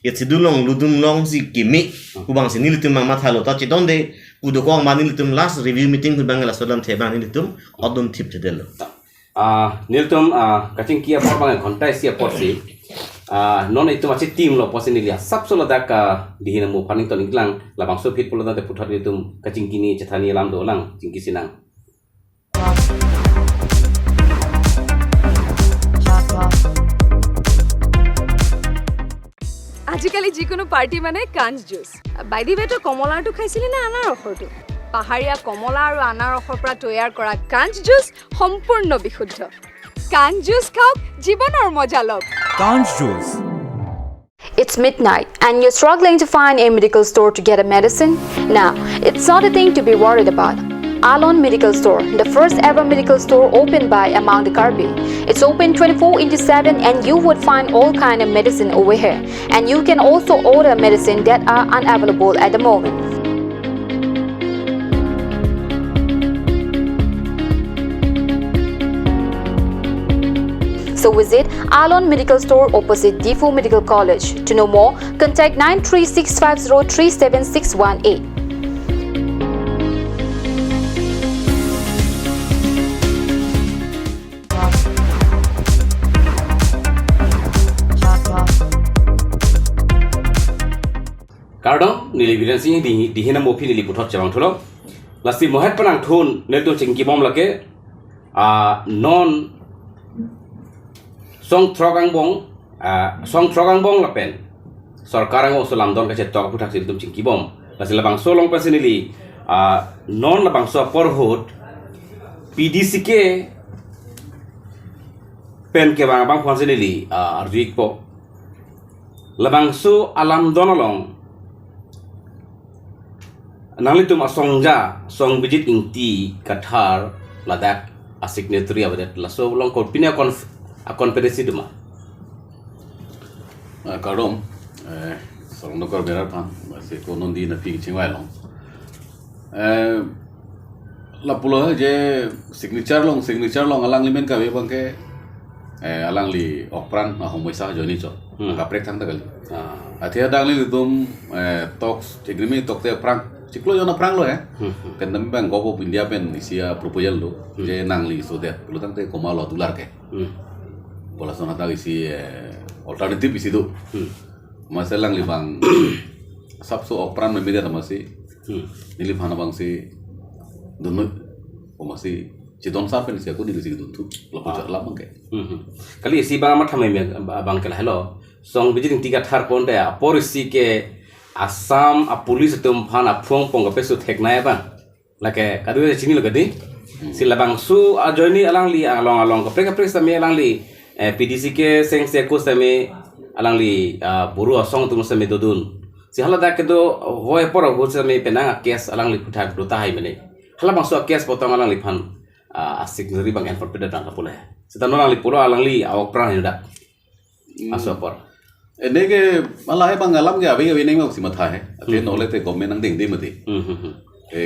it si dulong ludung long si kimi ku bang si nilitum mang mathalo ta ci donde udo ko mang nilitum last review meeting ku bang la solam the bang nilitum odum tip te del niltum kacing kia por bang kontai sia por si non itu masih tim lo posin ilia sab solo dak di hina mu paning ton inglang labang so fit pulo te putar itu kacing kini cetani lam do lang cingki sinang আজিকালি যিকোনো পাৰ্টি মানে কাঞ্জ juice by the ৱেটো কমলাটো খাইছিলি না আনাৰ ৰসৰটো পাহাৰীয়া কমলা আৰু আনাৰ ৰসৰ পৰা তৈয়াৰ কৰা কাঞ্জ জুচ সম্পূৰ্ণ বিশুদ্ধ কাঞ্জ জুচ খাওক জীৱনৰ মজা লওক Kanj Juice. It's midnight and you're struggling to find a medical store to get a medicine? Now, it's not a thing to be worried about. Alon Medical Store, the first ever medical store opened by Amang de Karbi. It's open 24/7 and you would find all kind of medicine over here. And you can also order medicine that are unavailable at the moment. So visit Alon Medical Store opposite Defu Medical College. To know more, contact 93650 Kardong nili bilansi di hina mopi nili putot cabang tholo lasi mohet panang thun nelto cingki bom lake non song trogang bong lapen sarkarang o solam don kache tok putak sil tum cingki bom lasi labang solong pasinili non labang so porhut PDC ke pen ke bang kwansinili arjuik po labang so alam donolong Nalitum asongja song bijit ingti kathar ladak asignatory abadet laso long korpina konferensi duma Kardom sorong nokor berar pan masih konon di nafi cingwai long la pulo je signature long alang limen ka bang ke alang li okpran homoisa joni cho kaprek thang tagal athia dang li dum talks agreement tok te prang Ciklo yo na prang lo kan dami bang gopo India pen isia proposal lo je nangli so that pulo tang te koma lo $2 ke bola sona ta isi alternative isi do masalang li bang sabso opran me media tamasi nili phana bang si dono o masi Cidon sarpen isi aku nili si duntu lo pujar lamang ke kali isi bang amat hamai bang kala hello song bijit tiga thar ponde porisi ke Assam a police tum phana phuang pong ka pesu theknai ba lake kadu chini lo gadi silabang su a joini alang li along ka preka presa me alang li PDC ke seng se ko same alang li buru asong tum same dodun si hala da ke do hoy por ho same penanga case alang li phutha do ta hai mene hala bang su case potong alang li phan asik ngeri bang enfor peda tang ka pula sitan alang li puro alang li awak pran hidak aso por Nege malah bang alam ke abi abi neng mau si matha hai ate nole te komen nang ding di mati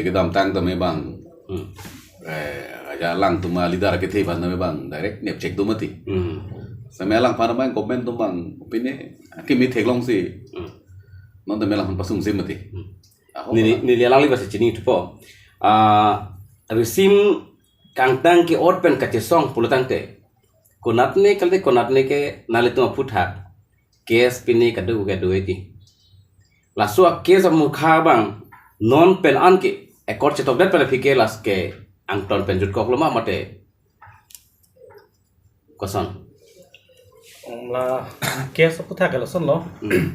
ke dam tang tame bang aja lang tuma lidar ke the ban tame bang direct nep check tu mati sampai lang pana bang komen tu bang opine ki mi theklong si non tame lang pasung si mati ni lang li basa chini tupo resim kang tang ke or pen ka song pulutang te konatne ke nalitu phutha Kes pini kadu iti. Lasu kes mukha bang non pen an ke ekor cetok dat pada fikir las ke angton penjut kok lama mate kosan. La kes putha kala son lo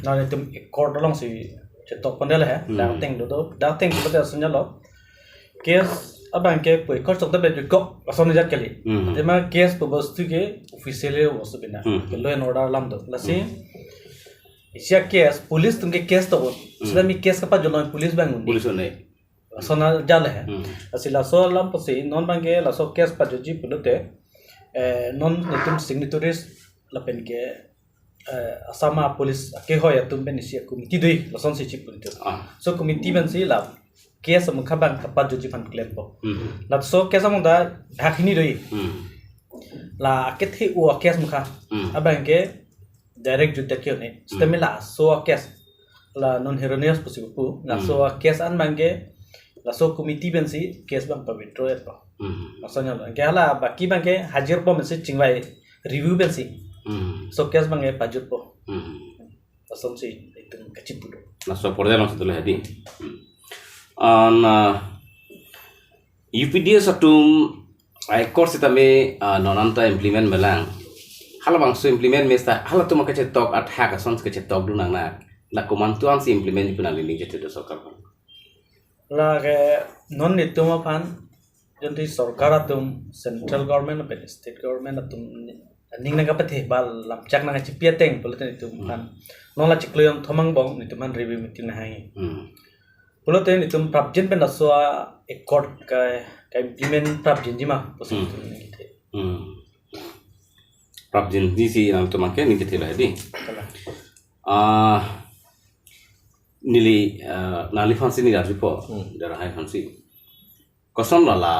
na le tum ekor dolong si cetok pandel hai da teng do da sunya lo kes abang ke poi ekor cetok dat kok son jat kali dema kes bostu ke officially bostu bina lo en order lam do lasi Isia kes police tungke kes to sudah mi kes kapa jolong police bangun police ne sona jale hai asila so lam pasi non bange la so kes pa joji pulute non netum signatories la pen ke asama police ke hoya tum ben isia committee doi la son si chip pulute so committee ben si la kes mukha bang kapat juji fan claim po la so kes among da hakini doi la kethi u kes mukha abang ke direct jutta ke ne stamila so kes la non heronius posibu la so kes an bangke la so committee bensi kes bang pavitro eto maksudnya ke hala baki bangke hajar po mensi chingwai review bensi so kes bangke pajut po asumsi itu kecil dulu na so por dela tu hadi an UPDS atum ai course tame nonanta implement melang hala bang so implement mesta hala tu maka cetok at hack sons ke cetok du nang na la komantuan si implement pun ali ni cetok sokar la ke non itu ma pan jadi sarkar atum central government atau state government atum ning nang kapathe bal lam chak nang chipia teng politin itu pan non la chikleom thomang bong itu man review meeting na hai politin itu prabjen pen aswa ekor ka implement prabjen jima positif ni gitu prabjen di si nang tu make ni cetok hadi nili nali fansi ni garji po darah hai fansi kosom la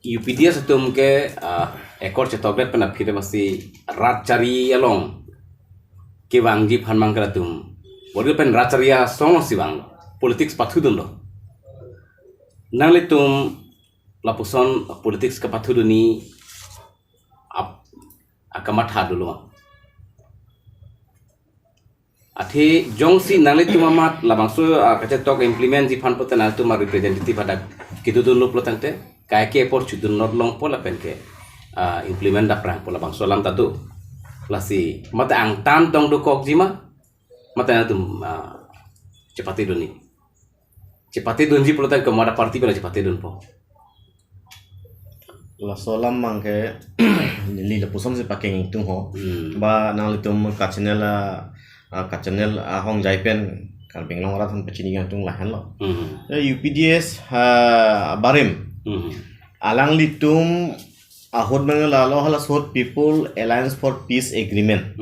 UPDS atum ke ekor cetoklet pena phire masti rat cari along ke wangji phanmang kara tum bodi pen rat caria song si wang politics pathu dun lo nangli tum la puson politics ka pathu duni akamat ha dulu athe jongsi nangli tum amat la bangso ka cetok implement ji phan potana tum representative ada kitu dun lo plotante kai ke por chudun not long pola pen ke implement da prang pola bang solam tatu lasi mata ang tan tong do kok jima mata na tum cepati dunji pola tan ke mada parti pela cepati dun po la solam mangke li la pusom se pakai ngitung ho ba nang litum ka channel hong jaipen kan penglong rat han pechini ngitung lahan lo UPDS barim alang litum ahod mangala lo hala sot people alliance for peace agreement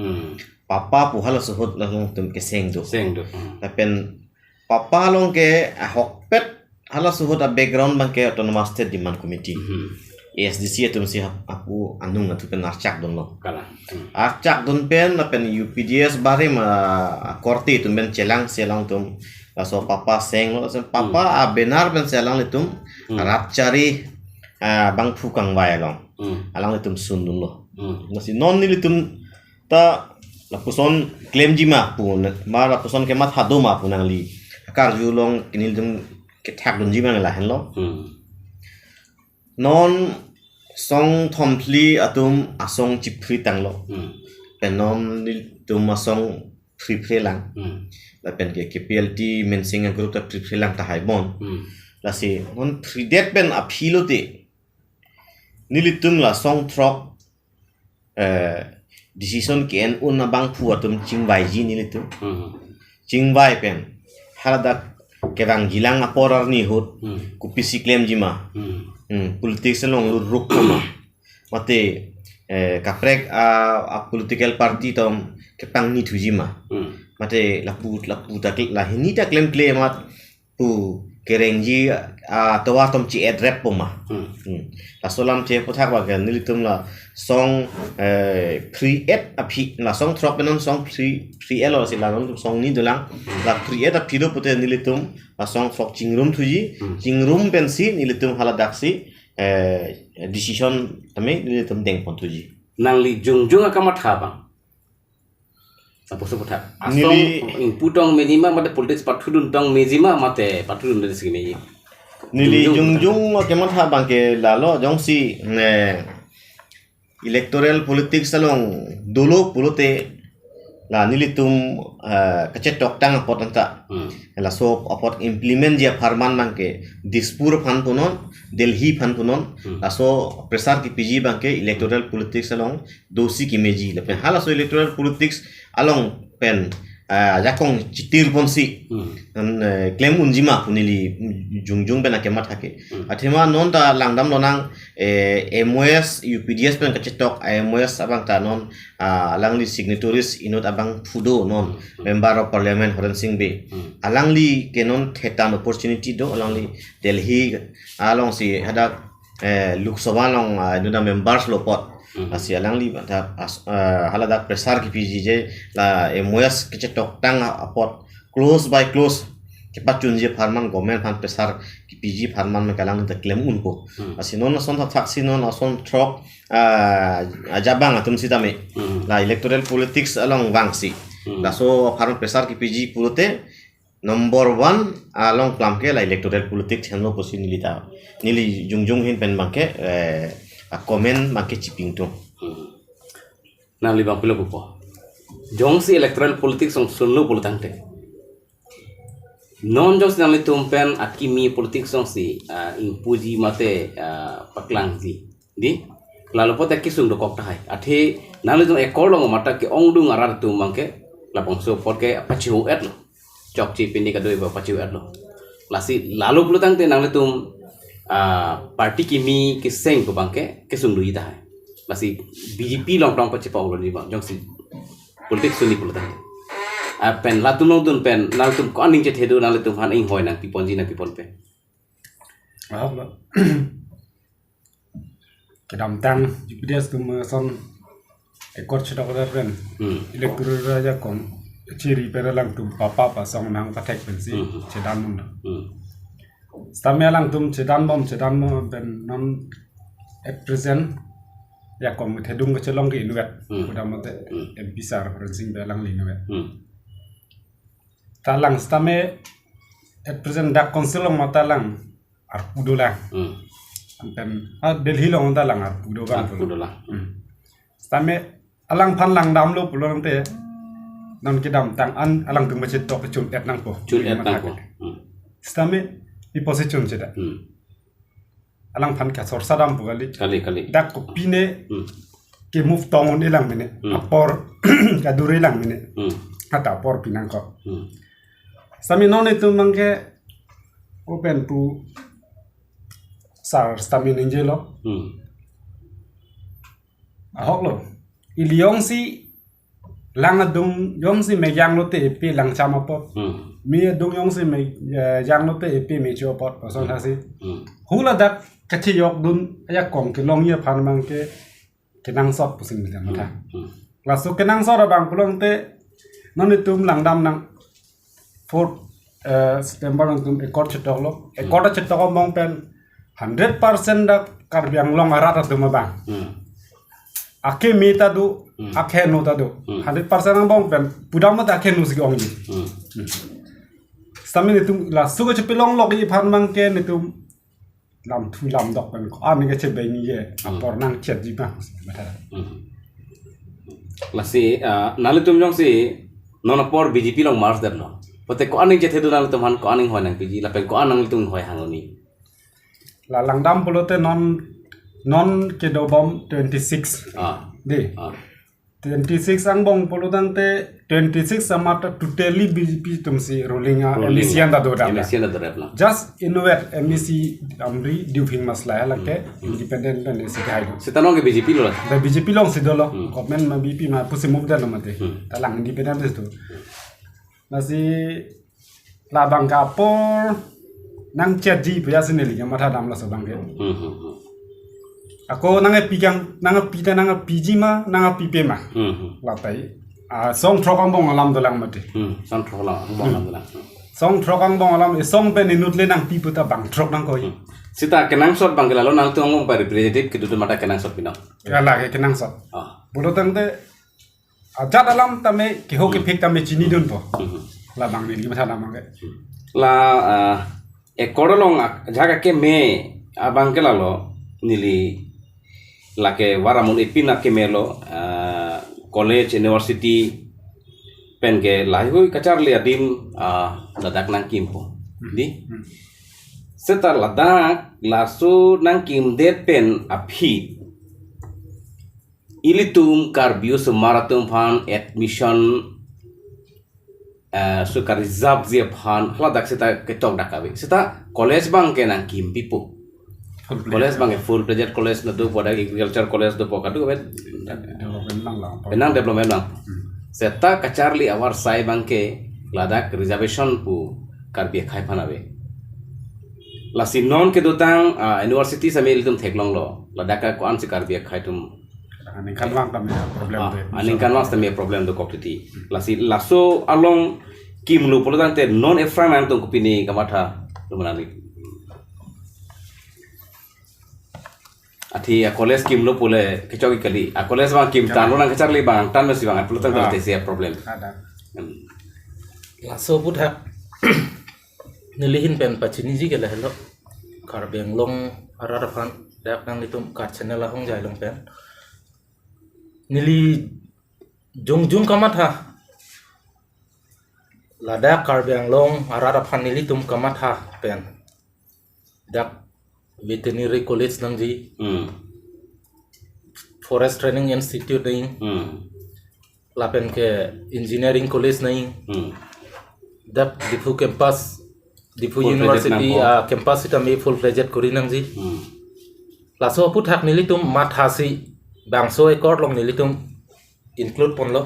papa pu hala sot lang tum ke seng do tapen papa long ke hokpet hala sot a background bang ke autonomous state demand committee ASDC tum si aku anung atu pen archak don lo archak don pen na pen UPDS barim korti tum ben selang tum so papa seng lo papa benar pen selang litum rat cari bang fukang wai long alang litum sundun lo nasi non ni litum ta lapuson claim jima pun ma lapuson ke mat hado ma pun li akar julong kinil dum ke thak dun jima la hen lo non song thomli atum asong chipri tang lo penom litum asong free lang la pen ke KPLT mensing group ta free lang ta hai bon la si mon pridet pen aphilote nilitum la song trok decision ke en un bang pu atum chingwai ji nilitum chingwai pen halada ke bang gilang aporar ni hut kupisi claim jima politics long ruk koma mate kaprek a political party tom ke pang ni thujima mate lapu ta la hini ta claim mat pu kerengji towa tom chi adrep poma la solam che pothak wa gan nilitum la song create api la song trop benon song free elo si la song ni dolang la create api do pote nilitum la song trop chingrum thuji chingrum pensi nilitum hala daksi decision tame nilitum deng pon thuji nangli jungjung akamat ha bang apa sebut tak? Asong putong minima mate politics patudun tong mezima mate patudun dari segi meji. Nili jungjung kemat ha bangke lalo jongsi electoral politics salong dulu pulute la nilitum kacetok tang potanta la so apot implement dia farman bangke dispur phan punon Delhi phan punon la so presar ki PG bangke electoral politics salong dosi ki meji la pen hala so electoral politics along pen jakong citir ponsi claim unjima punili jungjung ben akema thake athema non ta langdam lonang MOS UPDS pen kachetok MOS abang ta non alangli signatories inot abang fudo non member of parliament Horan Singh be alangli kenon thetan opportunity do alangli Delhi along si hada Lok Sabha long nuda members lopot asi alangli halada presar ki PG je la MOS kachetok tang apot close by close kepat chunje farman government fan presar ki PG farman me kalang ta claim unko asi non son thak si non son throk ajabang atum sitame la electoral politics along wangsi la so farman presar ki PG purote number 1 along klam ke la electoral politics henlo posi nili jungjung hin pen bangke comment make chiping tu na libang pilo po jong si electoral politics song sunlo politang te non jong si nali tumpen akimi politics song si impuji mate paklang si di lalu pote kisung do kok tahai athe nali jong ekor long mata ke ongdung arar tu mangke lapong so pot ke pachiu et lo chok chi pindi ka doi ba pachiu et lo lasi lalu politang te nali tum parti kimi ke seng ko bangke ke sung dui tahai lasi BJP long tong pachi paulo ni bang jong si politik suni politang pen latum long dun pen latum ko aning che thedu nalatum han ing hoi nang pipon ji na pipon pe kedam tang UPDS tum son ekor chida kodar pen electoral raja kon ciri peralang tum papa pasong nang patek pensi cedan mun Stamelang tum cedan bom ben non at present ya kom thedung ke chelong ke inuet udamote MP sar Horan belang linuet talang stame at present dak konselong matalang arpudola ben Delhi long talang arpudo kan stame alang phan lang dam lo pulong te non kidam tang an alang tum machet tok chun et nang po stame di position ceda alang pan ka sor sadam bugali kali dak ko pine ke move tong ilang mene apor ka dure ilang mene ata apor pinang ko sami non itu mangke open to sar stami ninjelo ahok lo iliong si lang adung yong si mejang lo te pe lang chama pot mi adung yong si me jang lo te pe me cho pot pason hasi hula dak kachi yok dun aya kong ke long ye phan mang ke nang sot pusing mi mata la so ke nang sot bang kulong te non itum lang dam nang 4 September nang tum ekor chetok lo ekor chetok mong pen 100% dak karbiang long arat atum bang ake meta du ake no ta du 100% ang bong pen pudam mata ake no sigi ongji sami ni tum la sugo che pilong lok i phan mang ke ni tum lam thu lam dok pen ko ami ke che be ni ye apor nang chet ji ba la si nali tum jong si non apor BJP long mars der no pote ko aning che thedu nali tum han ko aning hoi nang PG la pen ko anang tum hoi hangoni la langdam polote non ke do bom 26 de 26 ang bong polutan te 26 samata totally BJP tum si rolling emisian da do da just innovate MEC amri diving masla la ke independent pen si kai sitanong ke BJP lo da BJP long si do lo government ma BP ma pusi move da no mate talang independent itu nasi labang kapor nang chat ji pya sineli ga matha dam la so bang ke ako nanga pigang nanga pita nanga PG ma nanga pipe ma latai song trokang bong alam dolang mate song trokang bong alam song pe ninut le nang pipu ta bang trok nang koi sita kenang sot bang kelalo nang tu ngong pa representative kitu mata kenang sot pino ala ke kenang sot bolo tang te ajat alam tame ke ho ke phek tame chini dun po la bang ni matha dam ke la ekorolong jaga ke me abang kelalo nili lake waramul ipina ke melo college university pen ke lai hoi kachar le adim ladak nang kimpo di setar ladak lasu nang kim det pen aphi ilitum karbius marathon fan admission suka reserve dia phan hala dak sita ketok dakawi sita college bang ke nang kim pipu college bang full project college na do pada agriculture college do pokadu bet benang development bang seta kacarli awar sai bang ke ladak reservation pu karbi khai phanabe lasi non ke dotang university samil tum theklong lo ladaka ko an se karbi khai tum Aningkan lang kami problem tu. aningkan mas temi problem do koptiti lasi laso along kim lu pulutan te non efran ang tung kupini kamatha lumanali ati a college kim lu pule kecoki kali a college bang kim tan orang kecarli bang tan mesti bang pulutan te sia problem Ada. Laso budak nilihin pen pacini ji gela hello karbeng long ararafan dak nang litum kar channel lahong jai long pen nili jung kamatha ladak karbeng long ararafan nili tum kamatha pen dak veterinary college nang ji forest training institute ning lapen ke engineering college ning dak dipu campus dipu Full university fledged campus ita me full fledged kori nang ji laso puthak nilitum mathasi bangso ekor long nilitum include ponlo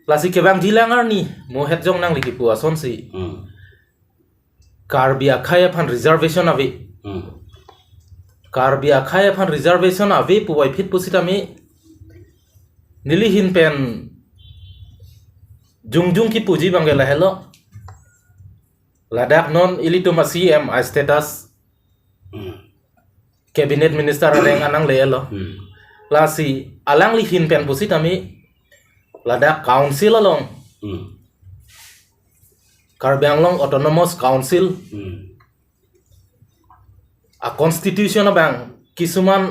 lasi ke bang jilangar ni mo het jong nang likipu ason si karbia khaya phan reservation avi karbia khaya phan reservation avi puwai fit pusita me nilihin pen jung ki puji bangela hello ladak non ilitum CM status cabinet minister reng anang lelo lasi alang lihin pen pusita me ladak council along Karbi Anglong autonomous council a constitution bang kisuman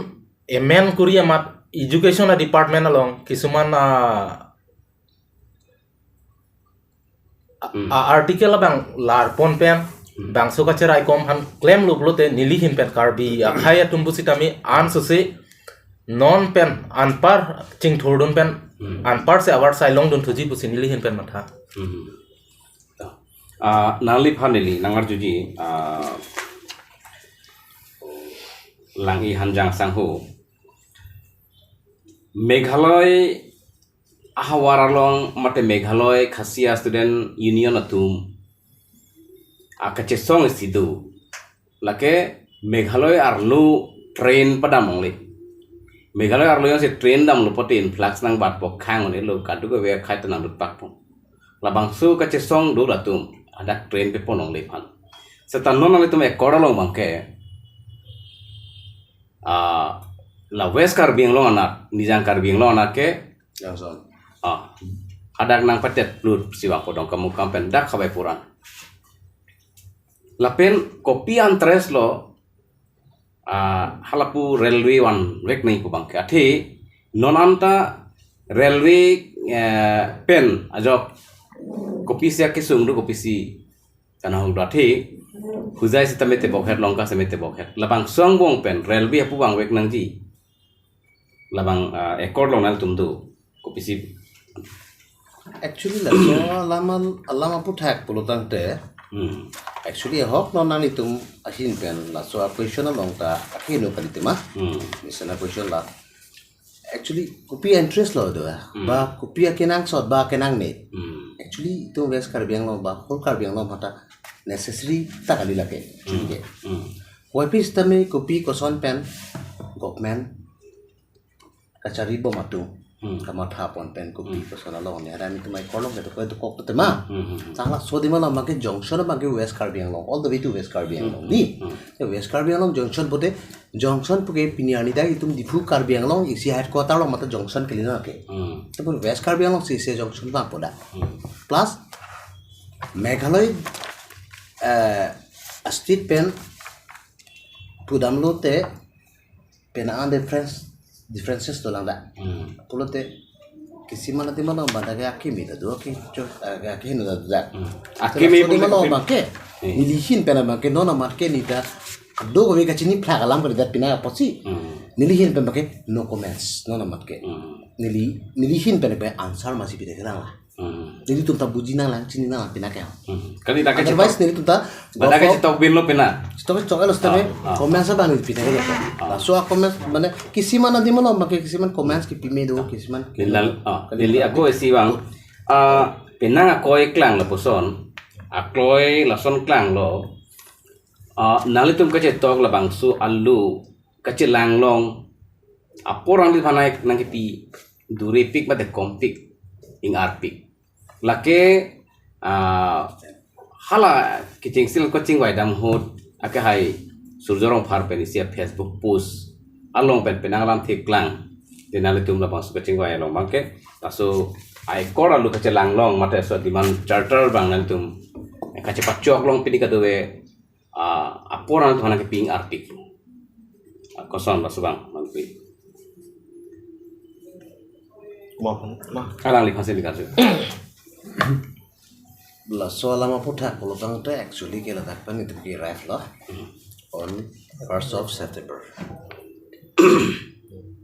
emen kuria mat education department along kisuman article bang larpon pen bang soka cerai kom han claim lublote nilihin pen karbi khaya tumbusita me ansose non pen anpar ching thordun pen anpar se awar sailong dun thuji pusi nilihin pen matha nali phaneli nangar juji langi hanjang sanghu Meghalaya ahawaralong mate Meghalaya Khasia Student Union atum akachesong sidu lake Meghalaya arlu train padamong le Meghalaya arlu yang se train dam lu potin flax nang bat pok khang ne lu kadu ko we khai tanang lut pak pong labang su kachesong du ratum ada train pe ponong le phan setan non ale tum ekoralong bangke la West Karbi Anglong anak nijang Karbi Anglong anak ke ada nang patet blut siwang podong kamu kampen dak kabai puran lapen kopi antres lo halapu railway wan rek nai ku bangke ati nonanta railway pen ajok kopi sia kesung du kopi si kana hu ati huzai sitamete bokhet longka semete bokhet labang songbong pen railway apu bang wek nang ji labang ekor lonal tumdu kopisi actually la so lama puthak pulutang te actually hok non nani tum asin pen la so question long ta akino kalitima misana question la actually kopi interest lo do ba kopi akenang sot ba kenang ne actually tu West Karbi Anglong ba whole Karbi Anglong mata necessary takali lake chike wapis tame kopi koson pen government kacari bomatu kama thapon pen kopi koson along ne rami tumai kolong ke to kok tema sala sodima la make junction make West Karbi Anglong all the way to West Karbi Anglong ni West Karbi Anglong junction bote junction puke piniani da itum difu Karbi Anglong isi headquarter lo mata junction kelina ke tapi West Karbi Anglong si junction ba poda plus Meghalaya street pen pudamlo te penaan differences to lang da pulote kisima na timalo banda ga kimi da do ki aki no da akimi pulo make nilihin pena make no na marke ni da do go ga chini phla galam कर da pina posi nilihin pen make no comments no na marke nilihin pen be answer masi bi de la Jadi tunta buji nang lang cini nang pina kaya. Kali tak kecil. Otherwise nili tunta. Bada kecil tok bin lo pena. Stop cokal lo stop. Comments apa nih pina kaya. So comments mana kisiman nanti malam pakai kisiman comments ki pime do kisiman. Lili aku isi bang. Penang aku klang lo poson. Aku lason klang lo. Nali tum kecil tok la bangsu alu kecil langlong. Apa orang di mana nang kipi duri pik pada kompik ing arpik. Lake hala kicing sil coaching wai dam hot ake hai surjorong phar penisia Facebook post along pen penangalam thiklang dinali tum la bang coaching wai along bangke taso ai kora lu kacelang long mate so diman charter bang nan tum kace pacok long pidi kadowe aporan tu ke ping artik koson basubang mangpi alang li hasil dikasih Lah soal lama putak kalau tang teh actually kita takkan itu di ref lah on 1st of September.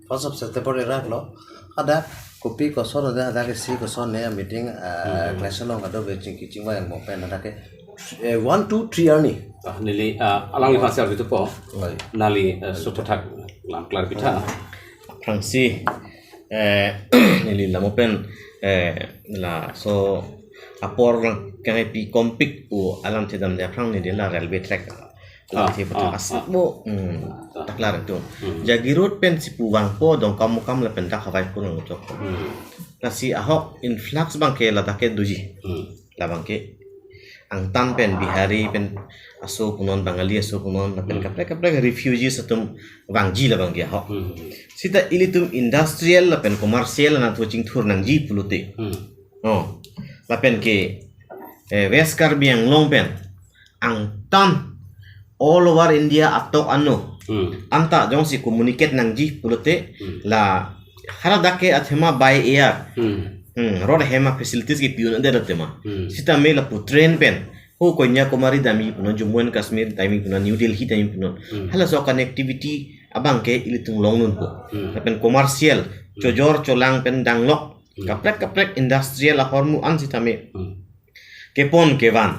1st of September ref lo ada kopi koson ada ke si koson ya meeting class long ada becing kicing yang mau pen ada ke 1 2 3 ni. Nili alang li hasil itu po nali suputak lam klar pita. Frangsi nili lamo pen la so apor kaya pi kompik u alam tidam de frang ni de la railway track alam ti betul asbo taklar itu jagirut pen si puwang po dong kamu kam la pen tak hawai pun untuk la si ahok influx bangke la take duji la bangke ang tan pen bihari pen aso punon bangali aso punon la pen kaplek refugees atum wangji la bangke ahok sita ilitum industrial la pen commercial na tucing thur nang ji pulute oh lapen ke West Karbi yang longpen ang tan all over India atau anu anta jong si communicate nang ji pulute la haradake athema by air road hema facilities ki piun ande ratema sita me la train pen ho Konyakumari dami punon Jammu and Kashmir dami punon New Delhi dami punon hala so connectivity abang ke ilitung longnun po lapen commercial cojor colang pen danglok kaprek industrial hormu an sitame kepon kevan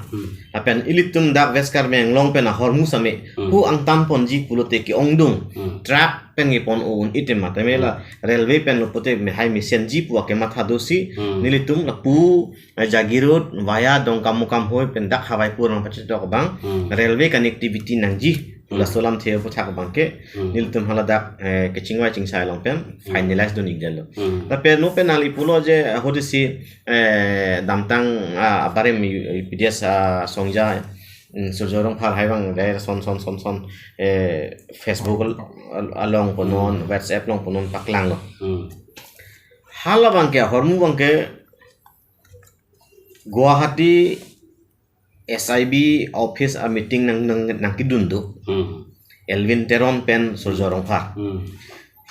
apen ilitum dak veskar meng long pen hormu same hu ang tampon ji pulote ki ongdung trap pen ngepon un item matamela railway pen lopote me hai mission ji pu ke matha dosi nilitum la pu jagirut via dong kamu kam hoi pen dak hawai pur mang pacet dok bang railway connectivity nang ji la solam the puthak bangke nilitum haladak ke chingwa chingsai long pen finalize do nigdelo la pen no pen ali pulo je hodisi damtang aparem PDS songja sojorong phal haibang re son Facebook along ponon WhatsApp long ponon paklang lo hala bangke hormu bangke Guwahati SIB office a meeting nang kidundu Elvin Teron pen sojorong phal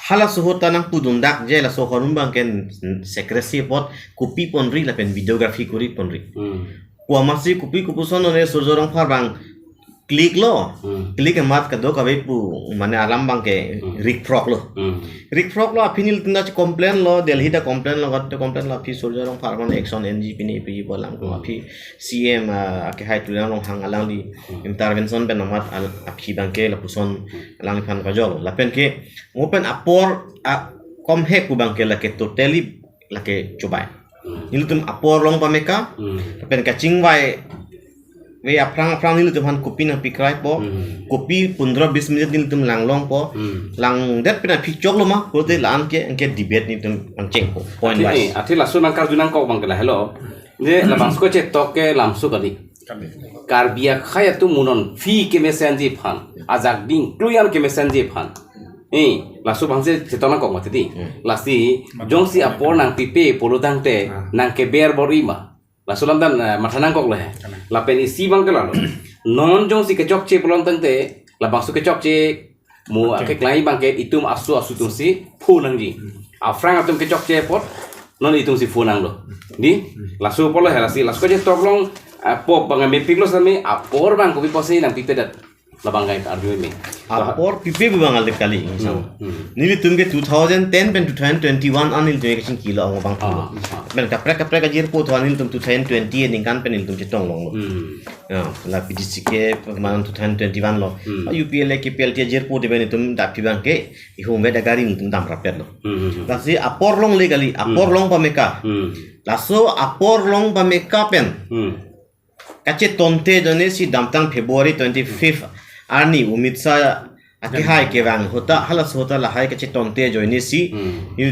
hala suhota nang pudundak je la so hormu bangke secrecy pot kupi ponri la pen videography kuri ponri kuamasi kupi kupuson ne sojorong phal bang klik lo klik mat ka do ka pu mane alam bang ke rik frog lo apinil tinda complain lo Delhi da complain lo gat complain lo fi sojorong phal kon action NG pini pi bolang ko api CM ke hai tulang long hang alang di intervention ben mat api bang ke la puson alang khan ka jol la pen ke open apor kom he ku bang ke la ke totally la ke cobai nilutum apor long pameka pen ka chingwai we aprang nilutum han kopi na pikrai po kopi 15-20 minit nilutum langlong po lang det pina picok lo ma ko te lan ke debate nilutum angceng po point wise ati lasu nang karjunang ko bang kala hello je la bangsko che toke lamsu kali karbia khaya tu munon fi ke mesenji phan ajak ding kluyan ke mesenji phan lasu bangse cetona ko matidi lasi jongsi apor nang pipe poludang te nang ke ber borima lasu lamdan mathanang kok leh la pen isi bang kelalo non jongsi ke chok che polong te la bangsu ke chok che mu ke klai bang ke itum asu tum si phu nang ji afrang atum ke chok che pot non itum si phu nang lo di lasu polo helasi lasu ke tok long pop bang me piklo sami apor bang ko bi posi nang pipe dat labang gai arju me Apor pipe buang alde kali nili tumge 2010 pen 2021 anil tuye kising kilo ang bang pulo ben kapre kajir po to anil tum 2020 ning kan penil tum chitong long lo ya la PDC ke pemanan 2021 lo UPL ke PLT jir po de ben tum dapi bang ke ihu me da gari tum dam rapet lo lasi apor long legali apor long pameka laso apor long pameka pen kache tonte jone si damtang February 25th Arni umit sa ake hai ke wang hota halas hota la hai kache tonte joini si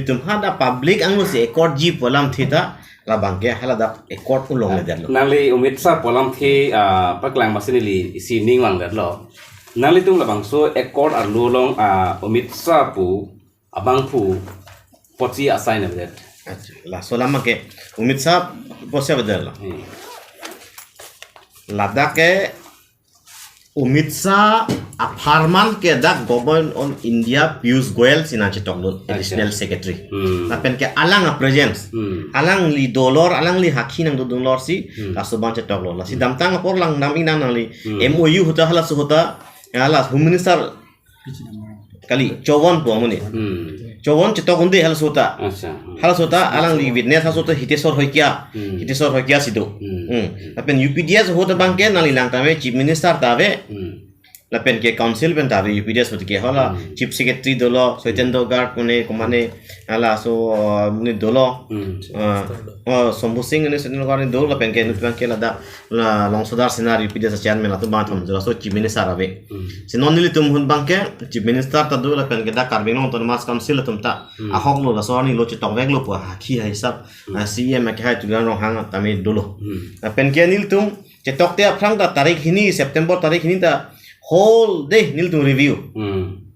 tum hada public ang si ekor ji polam thita la bangke halada ekor ulong le derlo nali umit sa polam thi paklang masinili si ning wang derlo nali tung labang so ekor arlu long umit sa pu abang pu pochi assign that la solama ke umit sa posse derlo ladake Umit Shah Farman ke dak government on India Piyush Goyal sinanche toklun additional secretary lapen ke alang a presence alang li dollar alang li hakhi nang dollar si asuban che toklun la si damtang por lang nami nang li MOU hota hala su hota hala home minister kali chowon po amune chowon che tokunde hala sota alang li witness ha sota hitesor hoikia sido lapen UPDS hota bangke nali lang tame chief minister tave lapen ke council ben tave UPDS hota ke hala chief secretary dolo soitendo guard kumane hala so mune dolo Sombu Singh ne senil guard dolo lapen ke nut bangke lada longsodar senar UPDS chairman atu batham dolo so chief minister ave sinonili tum hun bangke chief minister ta dolo lapen ke da karbing autonomous council tum ta ahok lo la sorni lo chitok vek lo po hakhi hisab CM ke hai tulan rong hang tami dolo lapen ke nil tum chetok te aprang ta tarik hini September tarik hini ta whole day nil tum review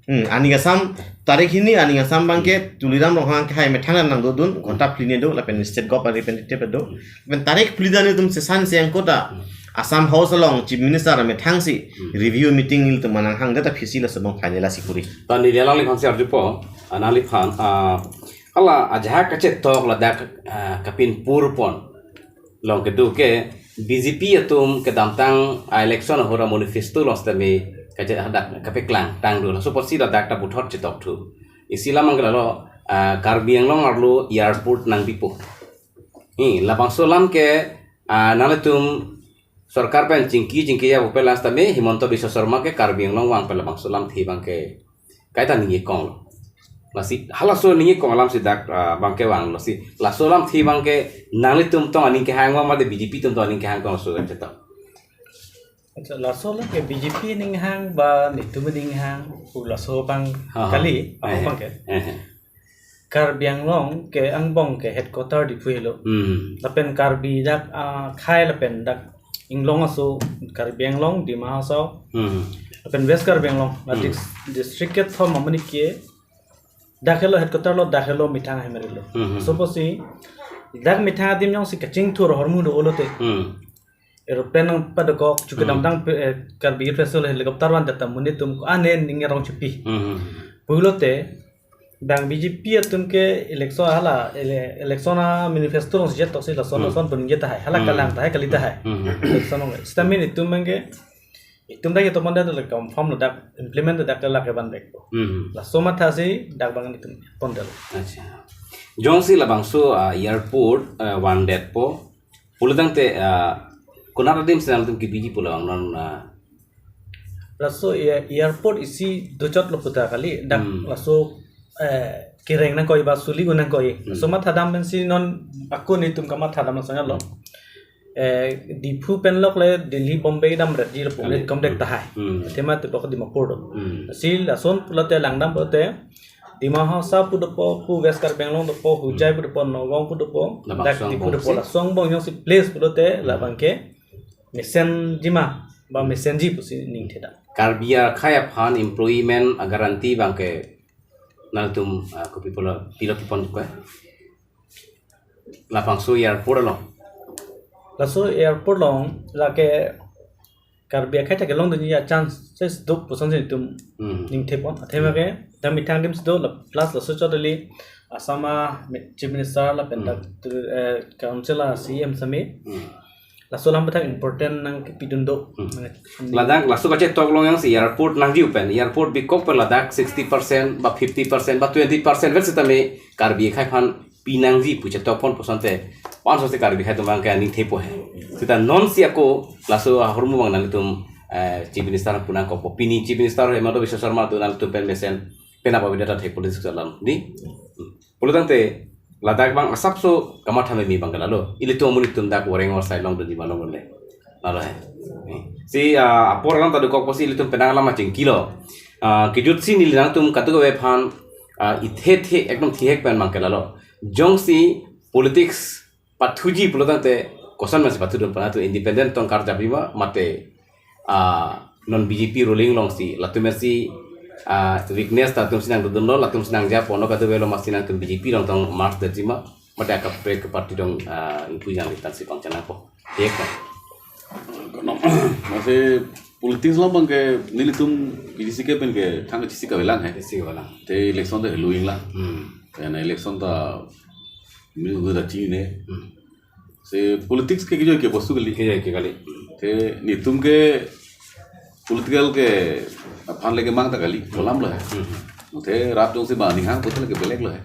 ani gasam tarik hini ani gasam bangke tuliram rong hang ke hai methangan nang dodun konta pline do lapen state gov representative do lapen tarik plidan tum sesan se angkota Assam House along chief minister ame thangsi review meeting nil tum manang hang data fisila sabong final sikuri tani lelang li khansi arju po anali khan ala ajha kache tok la dak kapin purpon long ke du ke BJP atum ke damtang election hora manifesto losta me kache hadak kape klang tang du so posi da dak ta buthot chitok thu isila mangala lo Karbi Anglong arlo airport nang bipo labang solam ke nalatum सरकार पे चिंकी या ऊपर लास्ट में हिमंत बिश्व शर्मा के Karbi Anglong wang पे labang solam थी bangke kaita ningi kong lasi halaso ningi kong alam si dak bangke wang lasi la solam thi bangke nali tum to aning ke hang ma de BJP tum to aning ke hang ko so cheta acha la solam ke BJP ning hang ba nitum ning hang la so bang kali bang ke Karbi Anglong ke angbong ke headquarter di Puhilo lapen Karbi dak khai lapen dak Inglong aso Karbi Anglong di Mahasau lapen West Karbi Anglong district ke thom amani ke dakhelo headquarter lo dakhelo mitang hemerilo suppose dak mitang dim jong si kaching thur hormu do olote aeroplane padako chuke damdang Karbi festival helicopter wan data munit tum ane ningerong chupi pulote bang BJP atum ke election hala election manifesto no jet toksi la son bunge ta hai hala kalang ta hai kalita hai election no stamin itum menge itum da ke to manda da confirm no dak implement da ka la ke ban bek la soma tha si dak bang itum pondal acha jongsi labang so airport one dead po puludang te kunara dim senal tum ki biji pulang non laso airport isi dochot lo puta kali dak laso kireng nang koi ba suli gunang koi soma thadam ben si non akko ni tum kama thadam sangal lo dipu pen lok le Delhi Bombay dam raji lo pole kom dek ta hai tema te pok dimapur do sil lason pulote langdam pote dimaha sa pu do po pu West Karbi Anglong do po hujai pu do po nogong pu do po dak dipu do po la song bong yong si place pulote la bangke mesen jima ba mesen ji pu si ning theda Karbia khaya phan employment garanti bangke naltum kopi pola pilot pon ko lapang so airport lo laso airport long la ke Karbi khai ta ke long dunia chance ses duk puson se tum ning thepon athema ke dam mitang dim do plus laso chodali asama chief minister la penda council CM sami la solam betang important nang pidundo Ladakh lasu kache tok long yang si airport nang ji open airport bi kok per Ladakh 60% ba 50% ba 20% vel sitame karbi khai phan pinang ji puche tok pon posante 500 se karbi khai tumang ka ning thepo hai sita non si ako lasu hormu bang nang tum chief minister punang ko pini chief minister Hemanta Biswa Sarma tu nang tum pen mesen pena pa bidata thek politik salam ni polutang te Ladakh bang asap so kamat hame mi bang galalo ili to muni tum dak wareng or sai long di balong le lalo hai si apor lang tadu kok posi ili tum penang lama ching kilo kijut si nil nang tum katu we phan ithe the ekdom thihek pen mang galalo jong si politics pathuji polutang te kosan mas pathu dum pana tu independent tong kar jabiwa mate non BJP ruling long si latumersi weakness tatum sinang dudunlo latum sinang ja pono katu velo masinang tum BJP dong tong mars derjima mate akap break party dong impu yang litan si pangcana ko ek masih politik lah bang ke nili tum BJC ke pen ke thang chisi ka belang hai si wala te election te luing lah karena election ta mil da chi ne se politics ke jo ke bostu ke kali te ni tum ke political ke fan lege mang ta kali kolam lah te rap jong se ba ni hang putul ke belek lah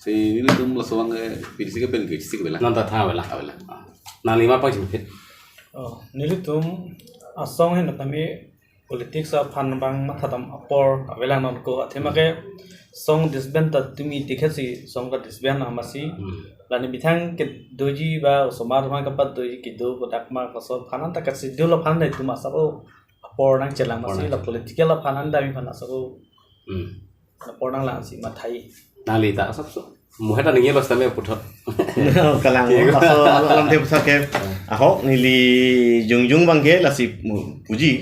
se ni tum la sowang BJC ke pen ke chisi ke belang nanta tha wala na lima pa jim fit nilitum asong hen natami politics a phan bang mathatam apor avelang non ko athemake song disband ta tumi dikhasi song ka disband amasi lani bithang ke doji ba somar ma ka pat doji ki do bodak ma ka so phanan ta ka sidul phan dai tuma sabo apor nang chelang masi la political la phanan dai phan asabo apor nang la si mathai nali ta sab so muheta ninge bas tame puthot kalang laso alam te pusake ahok nili jungjung bangke la si puji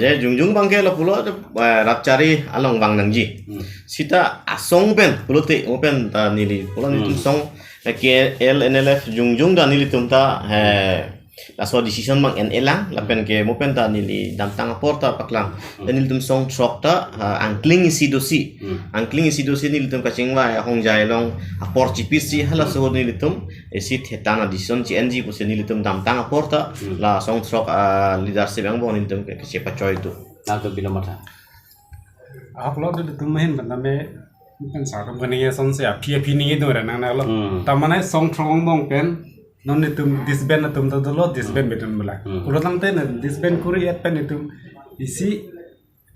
je jungjung bangke la pulo rapcari along bang nangji sita asong pen pulo te open ta nili pulo ni song ke LNLF jungjung da nili tumta la so decision bang elang la pen ke mopen ta nili dam tang porta paklang dan nili tum song trok ta angkling isi dosi nili tum kaching wa hong jai long apor chipisi hala so nili tum esi thetana decision GNG puse nili tum dam tang porta la song trok leadership bang bon nili tum ke sepa choi tu na to bila mata upload itu tum main bename kan sarap gani son se PAP ni do ra nang lo tamane song trong bong pen non itu disband atum tadolo disband betum bela ulo tam ten disband kuri et pen itu isi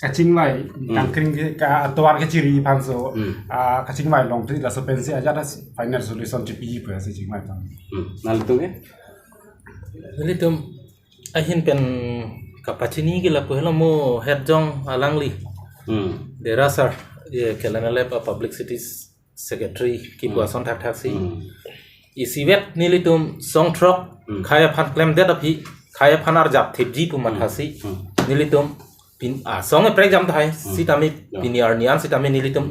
kacing mai tangkring ka atwar ke ciri panso kacing mai long tri la so pensi aja das final solution CPI pa si cing mai tam nali tu ke nilitum ahin pen kapachini gila pohela mo herjong alangli derasar ye kelanale public cities secretary ki buason thak thak si isiwet nilitum song trok khaya phan claim det api khaya phanar jap thepji pu mathasi nilitum pin song e prek jam thai sitami piniar nian sitami nilitum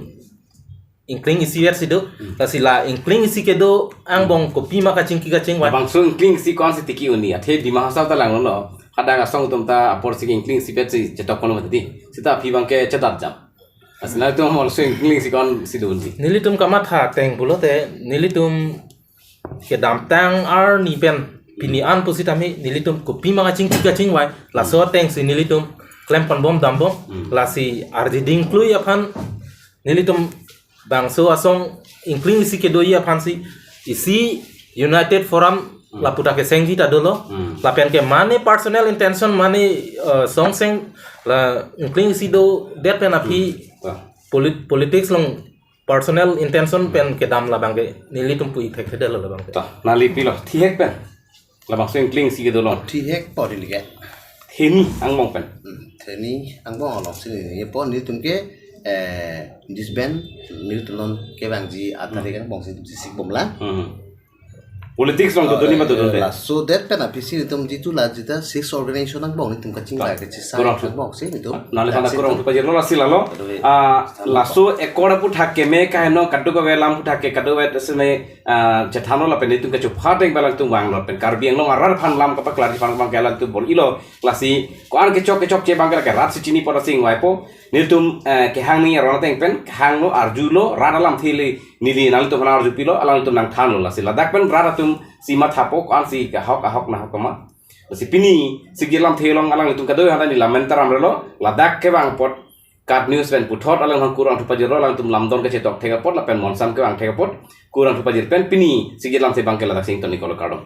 inkling isiwet sido tasila inkling isikedo angbong kopi ma kaching wa bang sung kling si kon si tiki uni athe di mahasab ta lang lo kadang song tum ta apor si inkling si pet si chetok kono mati sita phi bang ke chetat jam asna tu mol sung inkling si kon si dunti nilitum kamatha teng bulote nilitum ke dam tang ar ni pen pini an positami nilitum kopi ma kaching wai la so teng si nilitum klem pan bom dam bom la si arji ding klui aphan nilitum bang so asong inkling si ke doi aphan si isi United Forum la puta ke sengji ta dolo la pen ke mane personal intention mane song seng la inkling si do det pen api politics long personal intention pen ke dam la bangke nilitum pui thek thedel la bangke ta nali pilo thihek pen la bang sung inkling si ke dolon thi hek po di liga theni ang mong pen theni ang bong alok sini ye po ni tum ke disband ni tulon ke bangji atari kan bong si bom la politics long to ni ma to la so that pen apisi ni tum jitu la jita six organization ang bong ni tum kaching la ke chisa bong si ni tum nale pana kurang tu pajero la silalo laso ekora pu thake me ka no kaddu ko velam pu thake kaddu ve tasme chathano la pen tum ka chu phateng balang tum wang lo pen karbiang long arar phan lam ka pa klari phan bang galang tu bol ilo klasi ko an ke chok che bang ka rat si chini por sing wai po niltum ke hang ni ron teng pen hang lo arjulo radalam thili nili nal to kana arju pilo alang tum nang thano la sila dak pen rada tum si mat hapok an si ka hok na hok ma si pini si gilam thelong alang tung ka do handa ni lamentaram relo ladak ke bang pot kat news pen puthot alang hang kurang thu pajero lang tum lamdon ke chetok thega pot la pen monsam ke bang thega pot kurang thu pajir pen pini si gilam se bang ke ladak sing to ni kolo kardom